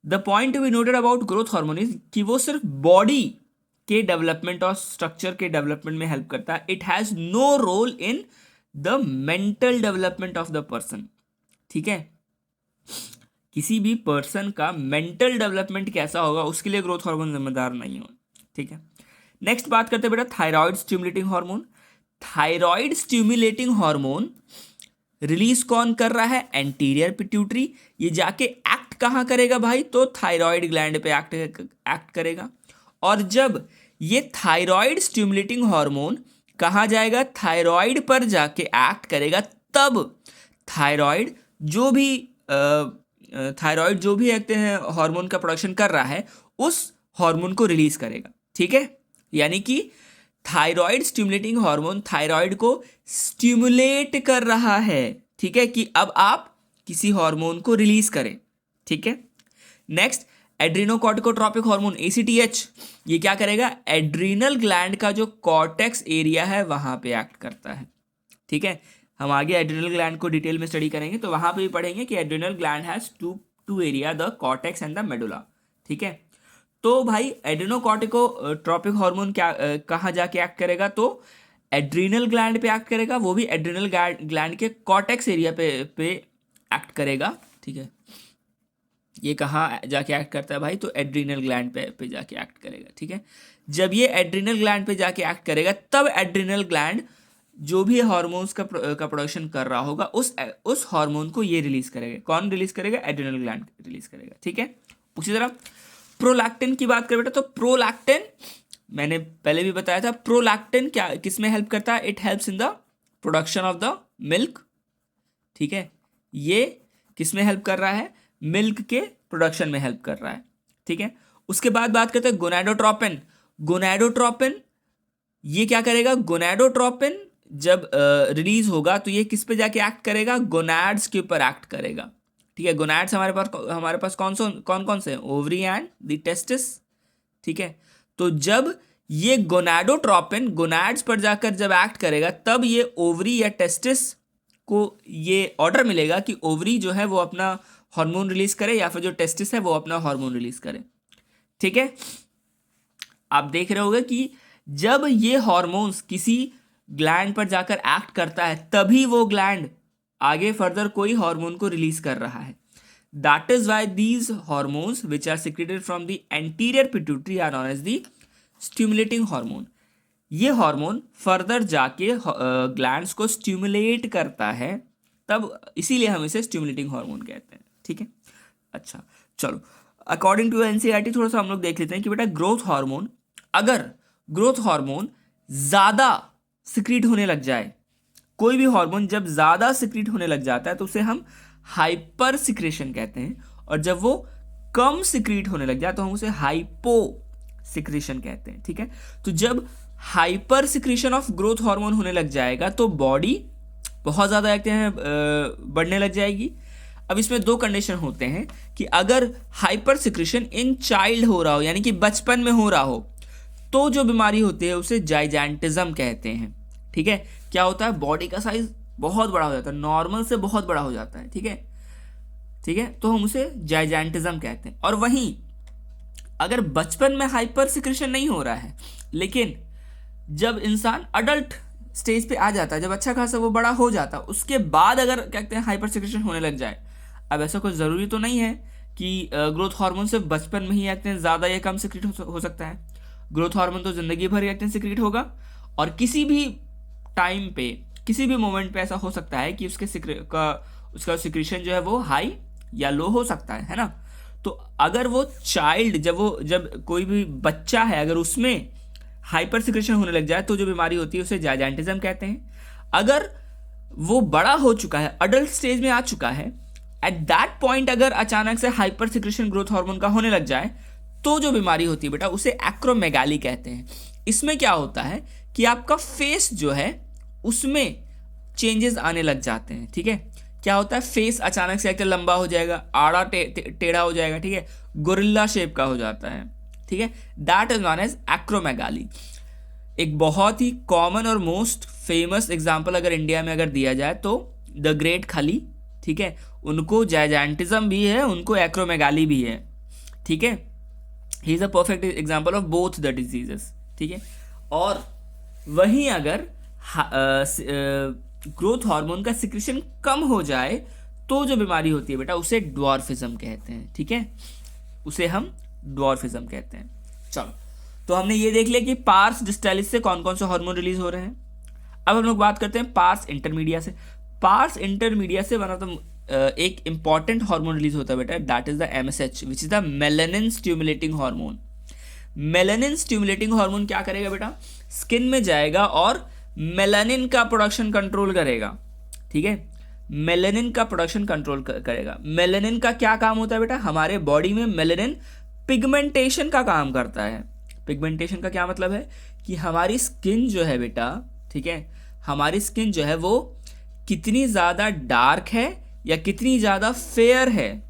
the point we noted about growth hormone is कि वो सिर्फ बॉडी के डेवलपमेंट और स्ट्रक्चर के डेवलपमेंट में हेल्प करता है। It has no role in the mental development of the person. ठीक है, किसी भी पर्सन का मेंटल डेवलपमेंट कैसा होगा उसके लिए ग्रोथ हार्मोन जिम्मेदार नहीं हो। ठीक है, नेक्स्ट बात करते हैं बेटा thyroid stimulating hormone. Thyroid stimulating hormone release कौन कर रहा है? Anterior pituitary. ये जाके एक्ट कहाँ करेगा भाई? तो थायराइड ग्लैंड पे एक्ट करेगा। और जब ये थायराइड स्टिमुलेटिंग हार्मोन कहाँ जाएगा? थायराइड पर जाके एक्ट करेगा, तब थायराइड जो भी कहते हैं हार्मोन का प्रोडक्शन कर रहा है उस हार्मोन को रिलीज करेगा। ठीक है, यानी कि थायराइड स्टिमुलेटिंग हार्मोन थायराइड को स्टिमुलेट कर रहा है। ठीक है, कि अब आप किसी हार्मोन को रिलीज करें। ठीक है, नेक्स्ट एड्रीनोकॉर्टिकोट्रोपिक हार्मोन ACTH, ये क्या करेगा? एड्रीनल ग्लैंड का जो कॉर्टेक्स एरिया है वहां पे एक्ट करता है। ठीक है, हम आगे एड्रीनल ग्लैंड को डिटेल में स्टडी करेंगे तो वहां पे भी पढ़ेंगे कि adrenal gland has two area, the cortex and the medulla. ठीक है, तो भाई एड्रीनोकॉर्टिकोट्रोपिक हार्मोन क्या कहाँ जाके एक्ट करेगा? तो एड्रीनल ग्लैंड पे एक्ट करेगा, वो भी एड्रीनल ग्लैंड के कॉर्टेक्स एरिया पे एक्ट करेगा। ठीक है, ये कहाँ जाके एक्ट करता है भाई? तो एड्रीनल ग्लैंड पे जाके एक्ट करेगा। ठीक है, जब ये एड्रीनल ग्लैंड पे जाके एक्ट करेगा तब एड्रीनल ग्लैंड जो भी हार्मोन्स का प्रोडक्शन कर रहा होगा उस हार्मोन को ये रिलीज करेगा। कौन रिलीज करेगा? एड्रीनल ग्लैंड रिलीज करेगा। ठीक है, उसी तरह प्रोलैक्टिन की बात करें बेटा, तो प्रोलैक्टिन मैंने पहले भी बताया था, प्रोलैक्टिन क्या किस में हेल्प करता है? It helps in the production of the milk. ठीक है, ये किस में हेल्प कर रहा है? मिल्क के प्रोडक्शन में हेल्प कर रहा है। ठीक है, उसके बाद बात करते हैं गोनाडोट्रोपिन। गोनाडोट्रोपिन ये क्या करेगा? गोनाडोट्रोपिन जब रिलीज होगा तो ये किस पे जाके एक्ट करेगा? गोनाड्स के ऊपर एक्ट करेगा। ठीक है, गोनाड्स हमारे पास कौन से हैं? Ovary and the testis. ठीक है, तो जब ये गोनाडोट्रोपिन गोनाड्स पर जाकर जब एक्ट करेगा तब ये ओवरी या टेस्टिस को ये ऑर्डर मिलेगा कि ओवरी जो है वो अपना हार्मोन रिलीज करे या फिर जो टेस्टिस है वो अपना हार्मोन रिलीज करे। ठीक है, आप देख रहे होगे कि जब ये हार्मोन्स किसी ग्लैंड पर जाकर एक्ट करता है तभी वो ग्लैंड आगे फर्दर कोई हार्मोन को रिलीज कर रहा है। That is why these hormones which are secreted from the anterior pituitary are known as the stimulating hormone. ये हार्मोन फर्दर जाके ग्लैंड्स को स्टिमुलेट करता है, तब इसीलिए हम इसे स्टिमुलेटिंग हार्मोन कहते हैं। ठीक है, अच्छा चलो अकॉर्डिंग टू NCERT थोड़ा सा हम लोग देख लेते हैं कि बेटा ग्रोथ हार्मोन, अगर ग्रोथ हार्मोन ज़्यादा सिक्रीट होने लग जाए, कोई भी हार्मोन जब ज़्यादा सिक्रीट होने लग जाता है तो उसे हम हाइपर सिक्रेशन कहते हैं, और जब वो कम सिक्रीट होने लग जाए तो हम उसे हाइपो सिक्रेशन कहते हैं। ठीक है, तो जब hyper secretion of growth hormone होने लग जाएगा तो बॉडी बहुत ज़्यादा कहते हैं बढ़ने लग जाएगी। अब इसमें दो कंडीशन होते हैं कि अगर हाइपर सिक्रेशन इन चाइल्ड हो रहा हो, यानी कि बचपन में हो रहा हो, तो जो बीमारी होती है उसे जाइजेंटिज्म कहते हैं। ठीक है, क्या होता है? बॉडी का साइज बहुत बड़ा हो जाता है, नॉर्मल से बहुत बड़ा हो जाता है। ठीक है, ठीक है, तो हम उसे जाइजेंटिज्म कहते हैं। और वहीं अगर बचपन में हाइपर सिक्रेशन नहीं हो रहा है, लेकिन जब इंसान अडल्ट स्टेज पे आ जाता है, जब अच्छा खासा वो बड़ा हो जाता है, उसके बाद अगर कहते हैं हाइपर सिक्रेशन होने लग जाए, अब ऐसा कोई ज़रूरी तो नहीं है कि ग्रोथ हार्मोन सिर्फ बचपन में ही कहते हैं ज़्यादा या कम सिक्रीट हो सकता है। ग्रोथ हार्मोन तो ज़िंदगी भर कहते हैं सिक्रीट होगा, और किसी भी टाइम पे किसी भी मोमेंट पे ऐसा हो सकता है कि उसका सिक्रीशन जो है वो हाई या लो हो सकता है ना। तो अगर वो चाइल्ड जब कोई भी बच्चा है अगर उसमें हाइपर सिक्रेशन होने लग जाए तो जो बीमारी होती है उसे जाइजेंटिज्म कहते हैं। अगर वो बड़ा हो चुका है, अडल्ट स्टेज में आ चुका है, एट दैट पॉइंट अगर अचानक से हाइपर सिक्रेशन ग्रोथ हार्मोन का होने लग जाए तो जो बीमारी होती है बेटा उसे एक्रोमेगाली कहते हैं। इसमें क्या होता है कि आपका फेस जो है उसमें चेंजेस आने लग जाते हैं। ठीक है, क्या होता है, फेस अचानक से एक लंबा हो जाएगा, आड़ा टेढ़ा हो जाएगा। ठीक है, गोरिल्ला शेप का हो जाता है। ठीक है, that is known as acromegaly. एक बहुत ही कॉमन और मोस्ट फेमस एग्जाम्पल अगर इंडिया में अगर दिया जाए तो द ग्रेट खली। ठीक है, उनको जायजांटिज्म भी है, उनको एक्रोमेगाली भी है। ठीक है, he is a perfect example of both the diseases. ठीक है, और वहीं अगर ग्रोथ हार्मोन का सिक्रेशन कम हो जाए तो जो बीमारी होती है बेटा उसे ड्वार्फिज्म कहते हैं। ठीक है, उसे हम ड्वार्फिज्म कहते हैं। चलो, तो हमने ये देख लिया कि पार्स डिस्टालिस से कौन कौन से हार्मोन रिलीज हो रहे हैं। अब हम लोग बात करते हैं पार्स इंटरमीडिया से। पार्स इंटरमीडिया से वन ऑफ द एक इंपॉर्टेंट हार्मोन रिलीज होता है बेटा, that is the MSH which is the melanin stimulating hormone. Melanin stimulating hormone क्या करेगा बेटा, स्किन में जाएगा और मेलानिन का प्रोडक्शन कंट्रोल करेगा। ठीक है, मेलानिन का प्रोडक्शन कंट्रोल करेगा। मेलानिन का क्या काम होता है बेटा, हमारे बॉडी में मेलानिन पिगमेंटेशन का काम करता है। पिगमेंटेशन का क्या मतलब है कि हमारी स्किन जो है बेटा, ठीक है, हमारी स्किन जो है वो कितनी ज़्यादा डार्क है या कितनी ज़्यादा फेयर है,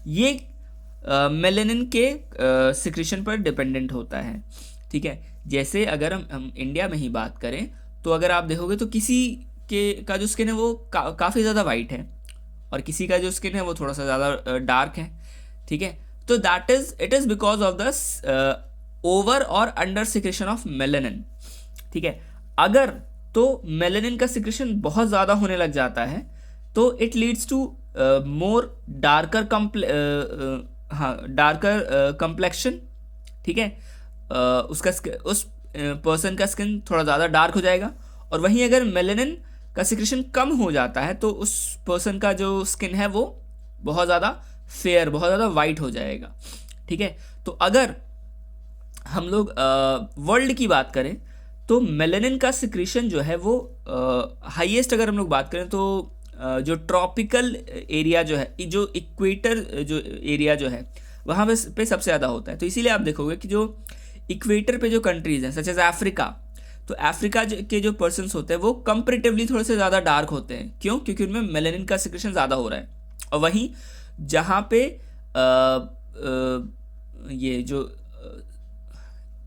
ये मेलानिन के सिक्रेशन पर डिपेंडेंट होता है। ठीक है, जैसे अगर हम इंडिया में ही बात करें तो अगर आप देखोगे तो किसी के का जो स्किन है वो काफ़ी ज़्यादा वाइट है और किसी का जो स्किन है वो थोड़ा सा ज़्यादा डार्क है। ठीक है, तो that is it is because of the over और अंडर सिक्रेशन ऑफ मेलानिन। ठीक है, अगर तो मेलानिन का सिक्रेशन बहुत ज़्यादा होने लग जाता है तो it leads to more darker darker complexion. ठीक है, उसका उस पर्सन का स्किन थोड़ा ज़्यादा डार्क हो जाएगा। और वहीं अगर मेलानिन का सिक्रेशन कम हो जाता है तो उस पर्सन का जो स्किन है वो बहुत ज़्यादा फेयर, बहुत ज़्यादा वाइट हो जाएगा। ठीक है, तो अगर हम लोग वर्ल्ड की बात करें तो मेलानिन का सिक्रेशन जो है वो हाईएस्ट अगर हम लोग बात करें तो जो ट्रॉपिकल एरिया जो है, जो इक्वेटर जो एरिया जो है वहाँ पे सबसे ज़्यादा होता है। तो इसीलिए आप देखोगे कि जो इक्वेटर पे जो कंट्रीज़ हैं सच एज अफ्रीका, तो अफ्रीका के जो पर्सन्स होते हैं वो कंपेरेटिवली थोड़े से ज़्यादा डार्क होते हैं। क्यों? क्योंकि उनमें मेलानिन का सिक्रेशन ज़्यादा हो रहा है। और वहीं जहाँ पे ये जो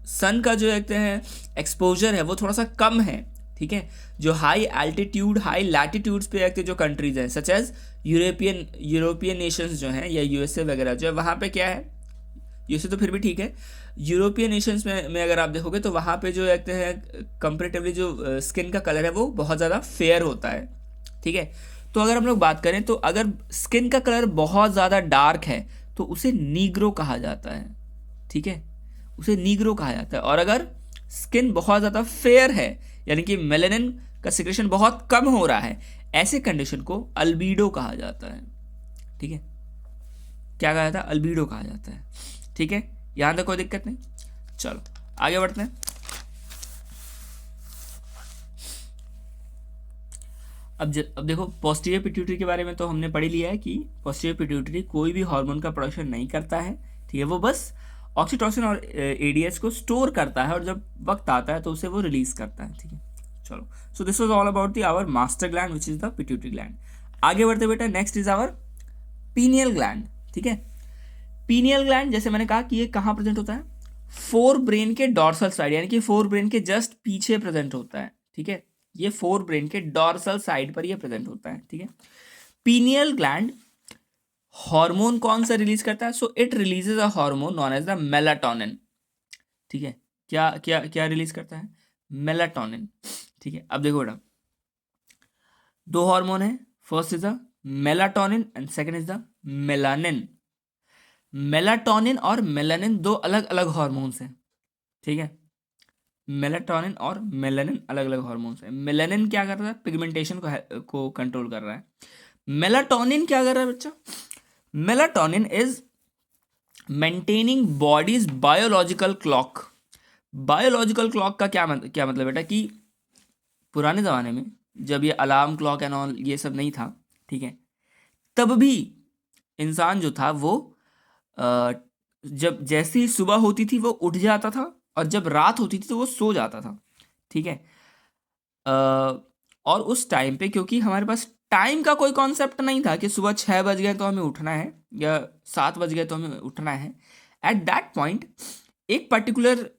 सन का जो कहते हैं एक्सपोजर है वो थोड़ा सा कम है। ठीक है, जो हाई एल्टीट्यूड हाई लैटिट्यूड्स पे जो कंट्रीज हैं सच एज यूरोपियन नेशंस जो हैं या USA वगैरह जो है, वहाँ पे क्या है, USA तो फिर भी ठीक है, यूरोपियन नेशंस में अगर आप देखोगे तो वहाँ पे जो कहते हैं कंपेरेटिवली जो स्किन का कलर है वो बहुत ज़्यादा फेयर होता है। ठीक है, तो अगर हम लोग बात करें तो अगर स्किन का कलर बहुत ज़्यादा डार्क है तो उसे नीग्रो कहा जाता है। ठीक है, उसे नीग्रो कहा जाता है। और अगर स्किन बहुत ज़्यादा फेयर है यानी कि मेलानिन का सिक्रेशन बहुत कम हो रहा है, ऐसे कंडीशन को अल्बीडो कहा जाता है। ठीक है, क्या कहा जाता है, अल्बीडो कहा जाता है। ठीक है, यहाँ तक कोई दिक्कत नहीं। चलो आगे बढ़ते हैं। अब देखो पोस्टीरियर पिट्यूटरी के बारे में तो हमने पढ़ ही लिया है कि पोस्टीरियर पिट्यूटरी कोई भी हार्मोन का प्रोडक्शन नहीं करता है। ठीक है, वो बस ऑक्सीटोसिन और ADH को स्टोर करता है और जब वक्त आता है तो उसे वो रिलीज करता है। ठीक है, चलो, so this was all about the our master gland which is the pituitary gland. आगे बढ़ते बेटा, next is our pineal gland. ठीक है, पीनियल ग्लैंड जैसे मैंने कहा कि ये कहाँ प्रेजेंट होता है, फोर ब्रेन के डॉर्सल साइड यानी कि फोर ब्रेन के जस्ट पीछे प्रेजेंट होता है। ठीक है, ये फोर ब्रेन के डॉर्सल साइड पर ये प्रेजेंट होता है। ठीक है, पीनियल ग्लैंड हार्मोन कौन सा रिलीज करता है, so it releases a hormone known as the melatonin. ठीक है, क्या क्या क्या रिलीज करता है, मेलाटोनिन। ठीक है, अब देखो बेटा दो हार्मोन है, first is the melatonin and second is the melanin. Melatonin और मेलानिन दो अलग अलग हार्मोन्स हैं। ठीक है, मेलाटोनिन और मेलानिन अलग अलग हार्मोन्स हैं। मेलानिन क्या कर रहा है, पिगमेंटेशन को कंट्रोल कर रहा है। मेलाटोनिन क्या कर रहा है बच्चा, melatonin is maintaining bodies biological clock. Biological clock का क्या मतलब बेटा कि पुराने ज़माने में जब ये अलार्म क्लॉक एंड ऑल ये सब नहीं था, ठीक है, तब भी इंसान जो था वो अ, जब जैसे ही सुबह होती थी वो उठ जाता था, और जब रात होती थी तो वो सो जाता था। ठीक है। अ, और उस टाइम पे क्योंकि हमारे पास टाइम का कोई कॉन्सेप्ट नहीं था कि सुबह 6 बज गए तो हमें उठना है या 7 बज गए तो हमें उठना है। एट दैट पॉइंट एक पर्टिकुलर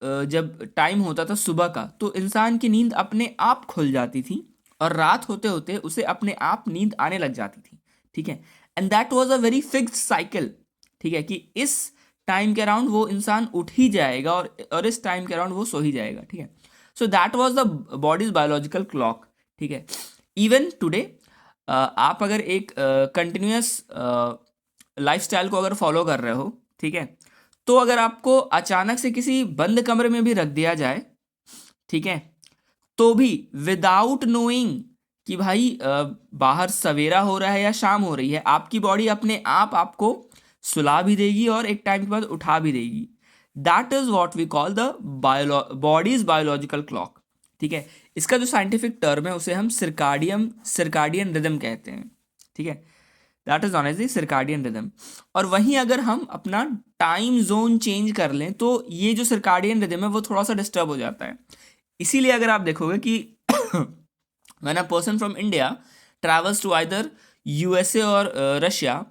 जब टाइम होता था सुबह का, तो इंसान की नींद अपने आप खुल जाती थी, और रात होते होते उसे अपने आप नींद आने लग जाती थी। ठीक है। And that was a very fixed cycle. ठीक है, कि इस टाइम के अराउंड वो इंसान उठ ही जाएगा, और इस टाइम के अराउंड वो सो ही जाएगा। ठीक है। So that was the body's biological clock. ठीक है। इवन टुडे आप अगर एक कंटिन्यूस लाइफस्टाइल को अगर फॉलो कर रहे हो, ठीक है, तो अगर आपको अचानक से किसी बंद कमरे में भी रख दिया जाए, ठीक है, तो भी विदाउट नोइंग कि भाई बाहर सवेरा हो रहा है या शाम हो रही है, आपकी बॉडी अपने आप आपको सुला भी देगी और एक टाइम के बाद उठा भी देगी। That is what we call the body's biological clock. ठीक है। इसका जो साइंटिफिक टर्म है उसे हम सिरकाडियन रिदम कहते हैं। ठीक है। That is known as the circadian rhythm. और वहीं अगर हम अपना टाइम जोन चेंज कर लें तो ये जो सिरकाडियन रिदम है वो थोड़ा सा डिस्टर्ब हो जाता है। इसीलिए अगर आप देखोगे कि when a person from India travels to either USA और रशिया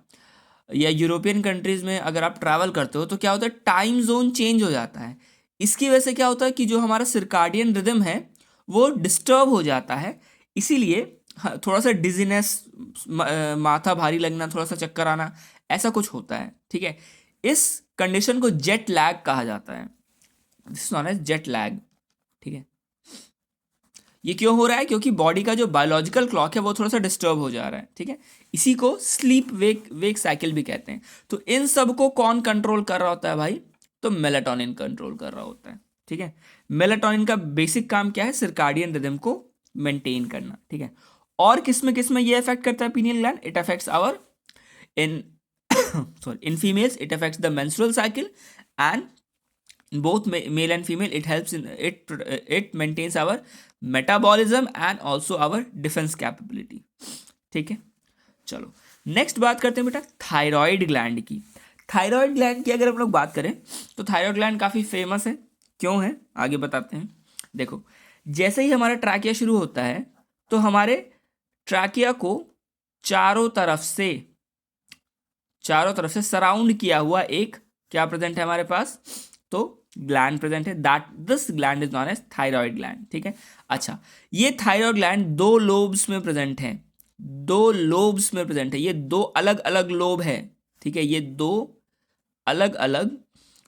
या यूरोपियन कंट्रीज में अगर आप ट्रैवल करते हो, तो क्या होता है, टाइम जोन चेंज हो जाता है। इसकी वजह से क्या होता है कि जो हमारा सिरकाडियन रिदम है वो डिस्टर्ब हो जाता है। इसीलिए थोड़ा सा डिजीनेस, माथा भारी लगना, थोड़ा सा चक्कर आना, ऐसा कुछ होता है। ठीक है। इस कंडीशन को जेट लैग कहा जाता है। This known as jet lag. ठीक है। ये क्यों हो रहा है? क्योंकि बॉडी का जो बायोलॉजिकल क्लॉक है वो थोड़ा सा डिस्टर्ब हो जा रहा है। ठीक है। इसी को स्लीप वेक वेक साइकिल भी कहते हैं। तो इन सब को कौन कंट्रोल कर रहा होता है भाई? तो मेलाटोनिन कंट्रोल कर रहा होता है। ठीक है। मेलाटोनिन का बेसिक काम क्या है? सर्काडियन रिदम को मेंटेन करना। ठीक है। और किस में ये इफेक्ट करता है pineal gland? It affects our in sorry, in females it affects the menstrual cycle, and both male and female it helps in it maintains our metabolism and also our defense capability। ठीक है। चलो next बात करते हैं बेटा thyroid gland की। Thyroid gland की अगर हम लोग बात करें तो थायराइड ग्लैंड काफ़ी फेमस है। क्यों है आगे बताते हैं। देखो, जैसे ही हमारा ट्रैकिया शुरू होता है तो हमारे ट्रैकिया को चारों तरफ से सराउंड किया हुआ एक क्या प्रेजेंट है हमारे पास? तो ग्लैंड प्रेजेंट है। That this gland is known as thyroid gland. ठीक है। अच्छा, ये थायराइड ग्लैंड दो लोब्स में प्रेजेंट है। ये दो अलग अलग लोब है। ठीक है। ये दो अलग अलग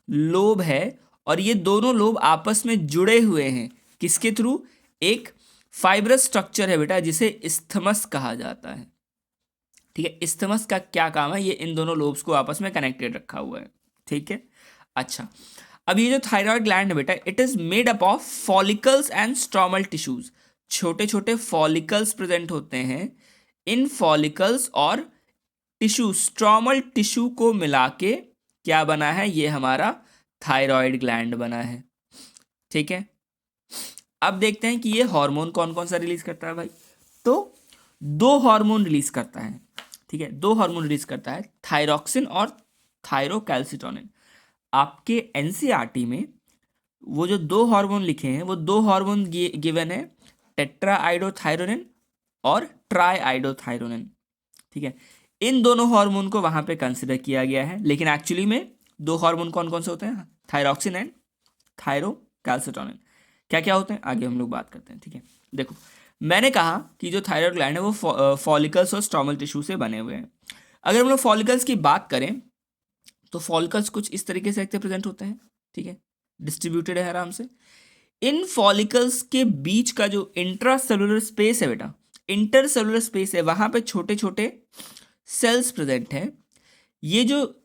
लोब है, और ये दोनों लोब आपस में जुड़े हुए हैं। किसके थ्रू? एक फाइब्रस स्ट्रक्चर है बेटा जिसे इस्थमस कहा जाता है। ठीक है। इस्थमस का क्या काम है? ये इन दोनों लोब्स को आपस में कनेक्टेड रखा हुआ है। ठीक है। अच्छा, अब ये जो थायराइड ग्लैंड है बेटा, it is made up of follicles and stromal tissues. छोटे छोटे फॉलिकल्स प्रेजेंट होते हैं। इन फॉलिकल्स और टिश्यू, स्ट्रोमल टिश्यू को मिला के क्या बना है? ये हमारा थायराइड ग्लैंड बना है। ठीक है। अब देखते हैं कि ये हार्मोन कौन कौन सा रिलीज करता है भाई। तो दो हार्मोन रिलीज करता है। ठीक है। दो हार्मोन रिलीज करता है, थायरॉक्सिन और थायरोकैल्सिटोनिन। आपके एनसीईआरटी में वो जो दो हार्मोन लिखे हैं वो दो हार्मोन गिवन है, टेट्राआइडोथायरोनिन और ट्राईआइडोथायरोनिन। ठीक है। इन दोनों हार्मोन को वहां पे कंसिडर किया गया है, लेकिन एक्चुअली में दो हार्मोन कौन कौन से होते हैं? Thyroxine and thyrocalcitonin. क्या क्या होते हैं आगे हम लोग बात करते हैं। ठीक है। देखो, मैंने कहा कि जो थायराइड ग्लैंड है वो फॉलिकल्स और स्ट्रोमल टिश्यू से बने हुए हैं। अगर हम लोग फॉलिकल्स की बात करें तो फॉलिकल्स कुछ इस तरीके से प्रेजेंट होते हैं। ठीक है। डिस्ट्रीब्यूटेड है आराम से। इन फॉलिकल्स के बीच का जो इंट्रासेलुलर स्पेस है बेटा, इंटरसेलुलर स्पेस है, वहां पे छोटे छोटे सेल्स प्रेजेंट हैं। ये जो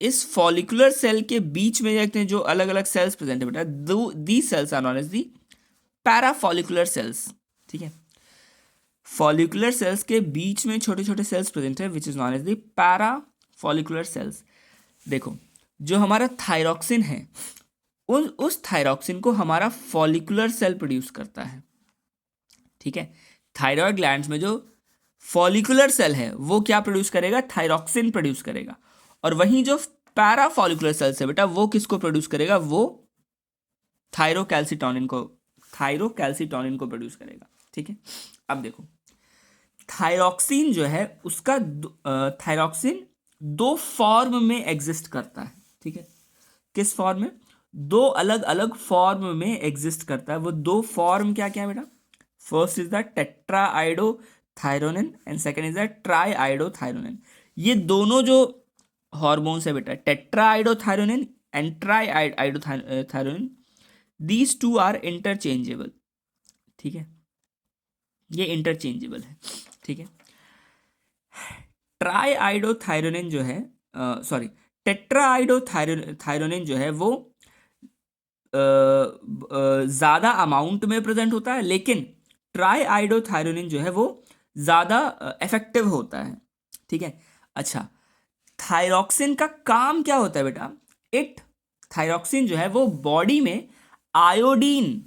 इस फॉलिकुलर सेल के बीच में देखते हैं जो अलग अलग सेल्स प्रेजेंट है बेटा, the cells are known as the parafollicular cells. ठीक है। फॉलिकुलर सेल्स के बीच में छोटे छोटे सेल्स प्रेजेंट है which is known as the parafollicular cells. देखो, जो हमारा थायरॉक्सिन है उस थायरॉक्सिन को हमारा फॉलिकुलर सेल प्रोड्यूस करता है। ठीक है। थायराइड ग्लैंड्स में जो फॉलिकुलर सेल है वो क्या प्रोड्यूस करेगा, थायरॉक्सिन प्रोड्यूस करेगा, और वहीं जो पैरा फॉलिकुलर सेल्स है बेटा वो किसको प्रोड्यूस करेगा, वो थायरोकैल्सिटोनिन को प्रोड्यूस करेगा। ठीक है, अब देखो थायरॉक्सिन जो है उसका थायरॉक्सिन दो फॉर्म में एग्जिस्ट करता है। ठीक है, किस फॉर्म में, दो अलग अलग फॉर्म में एग्जिस्ट करता है। वो दो फॉर्म क्या क्या है बेटा, first is the tetraiodothyronine and second is the triiodothyronine. ये दोनों जो हॉर्मोन्स है बेटा, tetraiodothyronine and triiodothyronine, these two are interchangeable. ठीक है, ये इंटरचेंजेबल है। ठीक है, ट्राईआइडोथायरोनिन जो है, सॉरी, टेट्राआइडोथायरोनिन जो है वो ज़्यादा अमाउंट में प्रेजेंट होता है, लेकिन ट्राईआइडोथायरोनिन जो है वो ज़्यादा इफेक्टिव होता है। ठीक है, अच्छा, थायरॉक्सिन का काम क्या होता है बेटा, थायरॉक्सिन जो है वो बॉडी में आयोडीन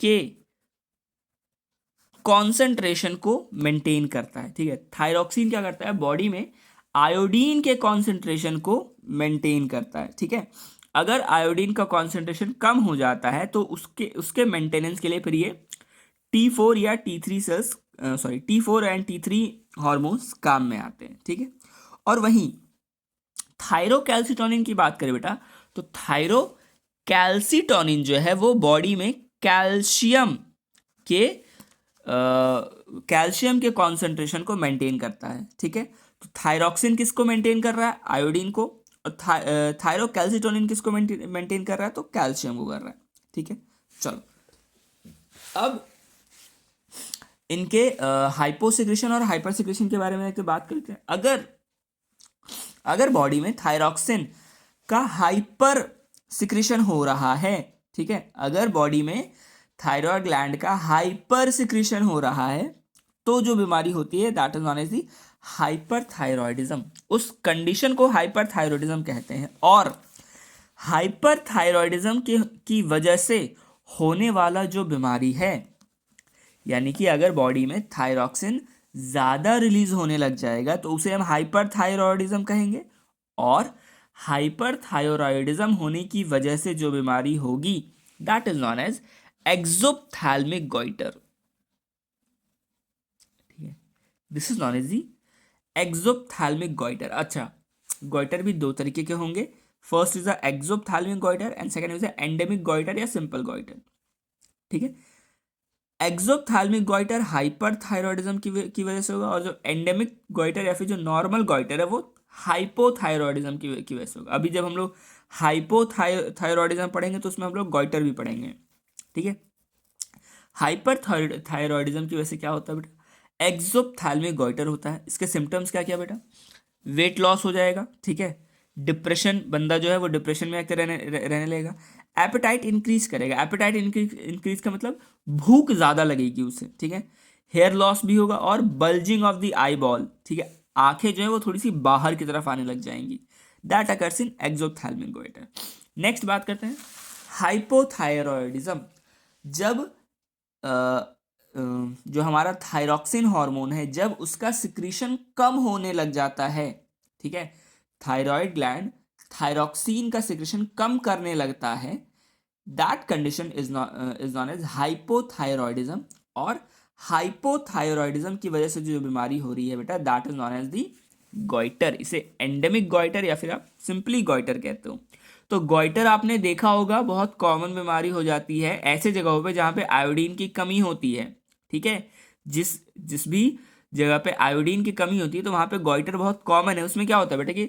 के कॉन्सेंट्रेशन को मेंटेन करता है। ठीक है, थायरॉक्सिन क्या करता है, बॉडी में आयोडीन के कॉन्सेंट्रेशन को मेंटेन करता है। ठीक है, अगर आयोडीन का कॉन्सेंट्रेशन कम हो जाता है तो उसके मेंटेनेंस के लिए फिर ये T4 या T3 sales, sorry, T4 and T3 hormones काम में आते हैं। ठीक है, और वहीं थायरोकैल्सिटोनिन की बात करें बेटा, तो थायरोकैल्सिटोनिन जो है वो बॉडी में कैल्शियम के कॉन्सेंट्रेशन को मेंटेन करता है। ठीक है, तो थायरॉक्सिन किसको मेंटेन कर रहा है, आयोडीन को, और थायरोकैल्सिटोनिन किसको मेंटेन कर रहा है, तो कैल्शियम को कर रहा है। ठीक है, चलो अब इनके हाइपोसिक्रेशन और हाइपरसिक्रेशन के बारे में एक बात करते हैं। अगर बॉडी में थायरॉक्सिन का हाइपर सिक्रेशन हो रहा है, ठीक है, अगर बॉडी में थायरॉयड ग्लैंड का हाइपर सिक्रेशन हो रहा है तो जो बीमारी होती है that is known as the hyperthyroidism. उस कंडीशन को हाइपरथायरॉयडिज्म कहते हैं। और हाइपरथायरॉयडिज्म की वजह से होने वाला जो बीमारी है, यानी कि अगर बॉडी में थायरॉक्सिन ज़्यादा रिलीज होने लग जाएगा तो उसे हम हाइपरथायरॉयडिज्म कहेंगे। और हाइपरथायरॉयडिज्म होने की वजह से जो बीमारी होगी that is known as exophthalmic goitre. ठीक है, this is known as the exophthalmic goitre. अच्छा, गॉइटर भी दो तरीके के होंगे, first is the exophthalmic goitre and second is the endemic goitre या सिंपल गॉइटर। ठीक है, एक्सोप्थैल्मिक गॉइटर हाइपरथायरॉयडिज्म की वजह से होगा, और जो एंडेमिक गॉइटर या फिर जो नॉर्मल गॉइटर है वो हाइपोथायरॉयडिज्म की वजह से होगा। अभी जब हम लोग हाइपोथायरॉयडिज्म पढ़ेंगे तो उसमें हम लोग गॉइटर भी पढ़ेंगे। ठीक है, हाइपरथायरॉयडिज्म की वजह से क्या होता है बेटा, एक्सोप्थैल्मिक गॉइटर होता है। इसके सिम्टम्स क्या क्या बेटा, वेट लॉस हो जाएगा। ठीक है, डिप्रेशन, बंदा जो है वो डिप्रेशन में रहने लगेगा। एपेटाइट इंक्रीज करेगा, एपेटाइट इंक्रीज का मतलब भूख ज़्यादा लगेगी उसे। ठीक है, हेयर लॉस भी होगा और bulging of the eye ball. ठीक है, आंखें जो है वो थोड़ी सी बाहर की तरफ आने लग जाएंगी। That occurs in exophthalmic goitre. Next बात करते हैं हाइपोथायरॉयडिज्म। जब जो हमारा थायरॉक्सिन हार्मोन है जब उसका सिक्रीशन कम होने लग जाता है, ठीक है, थायराइड ग्लैंड थायरॉक्सिन का सिक्रेशन कम करने लगता है, that condition is known as hypothyroidism. और हाइपोथायरॉयडिज्म की वजह से जो बीमारी हो रही है बेटा that is known as the goiter. इसे एंडेमिक गॉइटर या फिर आप सिंपली गॉइटर कहते हो। तो गॉइटर आपने देखा होगा बहुत कॉमन बीमारी हो जाती है ऐसे जगहों पे जहाँ पे आयोडीन की कमी होती है। ठीक है, जिस जिस भी जगह पे आयोडीन की कमी होती है तो वहाँ पे गॉइटर बहुत कॉमन है। उसमें क्या होता है बेटा कि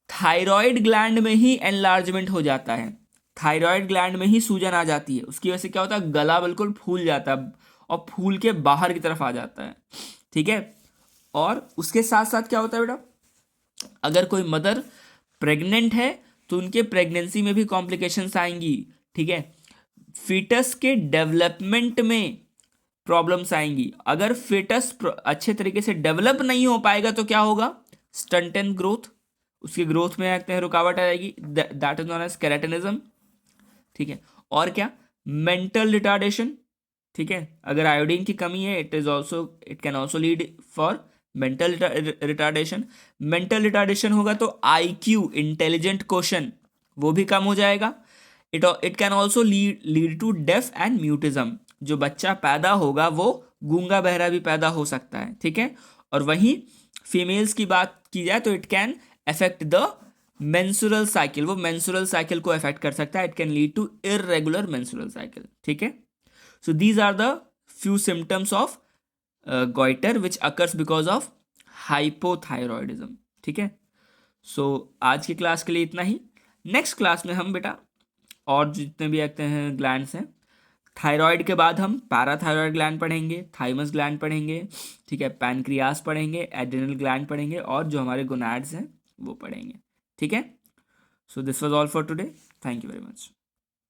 थायराइड ग्लैंड में ही एनलार्जमेंट हो जाता है, थायराइड ग्लैंड में ही सूजन आ जाती है। उसकी वजह से क्या होता है, गला बिल्कुल फूल जाता है और फूल के बाहर की तरफ आ जाता है। ठीक है, और उसके साथ साथ क्या होता है बेटा, अगर कोई मदर प्रेग्नेंट है तो उनके प्रेगनेंसी में भी कॉम्प्लिकेशंस आएंगी। ठीक है, फीटस के डेवलपमेंट में प्रॉब्लम्स आएंगी। अगर फीटस अच्छे तरीके से डेवलप नहीं हो पाएगा तो क्या होगा, स्टंट एंड ग्रोथ, उसकी ग्रोथ में आते हैं रुकावट आ जाएगी, दैट इज नॉन एज केराटिनिज्म। ठीक है, और क्या, मेंटल रिटार्डेशन, ठीक है। अगर आयोडीन की कमी है it can also lead for mental retardation. Mental retardation होगा तो IQ, इंटेलिजेंट क्वेश्चन, वो भी कम हो जाएगा। It can also lead to deaf and mutism. जो बच्चा पैदा होगा वो गूंगा बहरा भी पैदा हो सकता है, ठीक है। और वहीं फीमेल्स की बात की जाए तो it can affect the menstrual cycle, वो मेंसुरल साइकिल को अफेक्ट कर सकता है। It can lead to irregular menstrual cycle, ठीक है। So these are the few symptoms of goiter which occurs because of hypothyroidism, ठीक है। सो आज की क्लास के लिए इतना ही। नेक्स्ट क्लास में हम बेटा और जितने भी आते हैं ग्लैंड्स हैं, थायराइड के बाद हम पैराथायरॉयड ग्लैंड पढ़ेंगे, थाइमस ग्लैंड पढ़ेंगे, ठीक है, पैनक्रियास पढ़ेंगे, एड्रिनल ग्लैंड पढ़ेंगे और जो हमारे गोनाड्स हैं वो पढ़ेंगे, ठीक है। So this was all for today, thank you very much.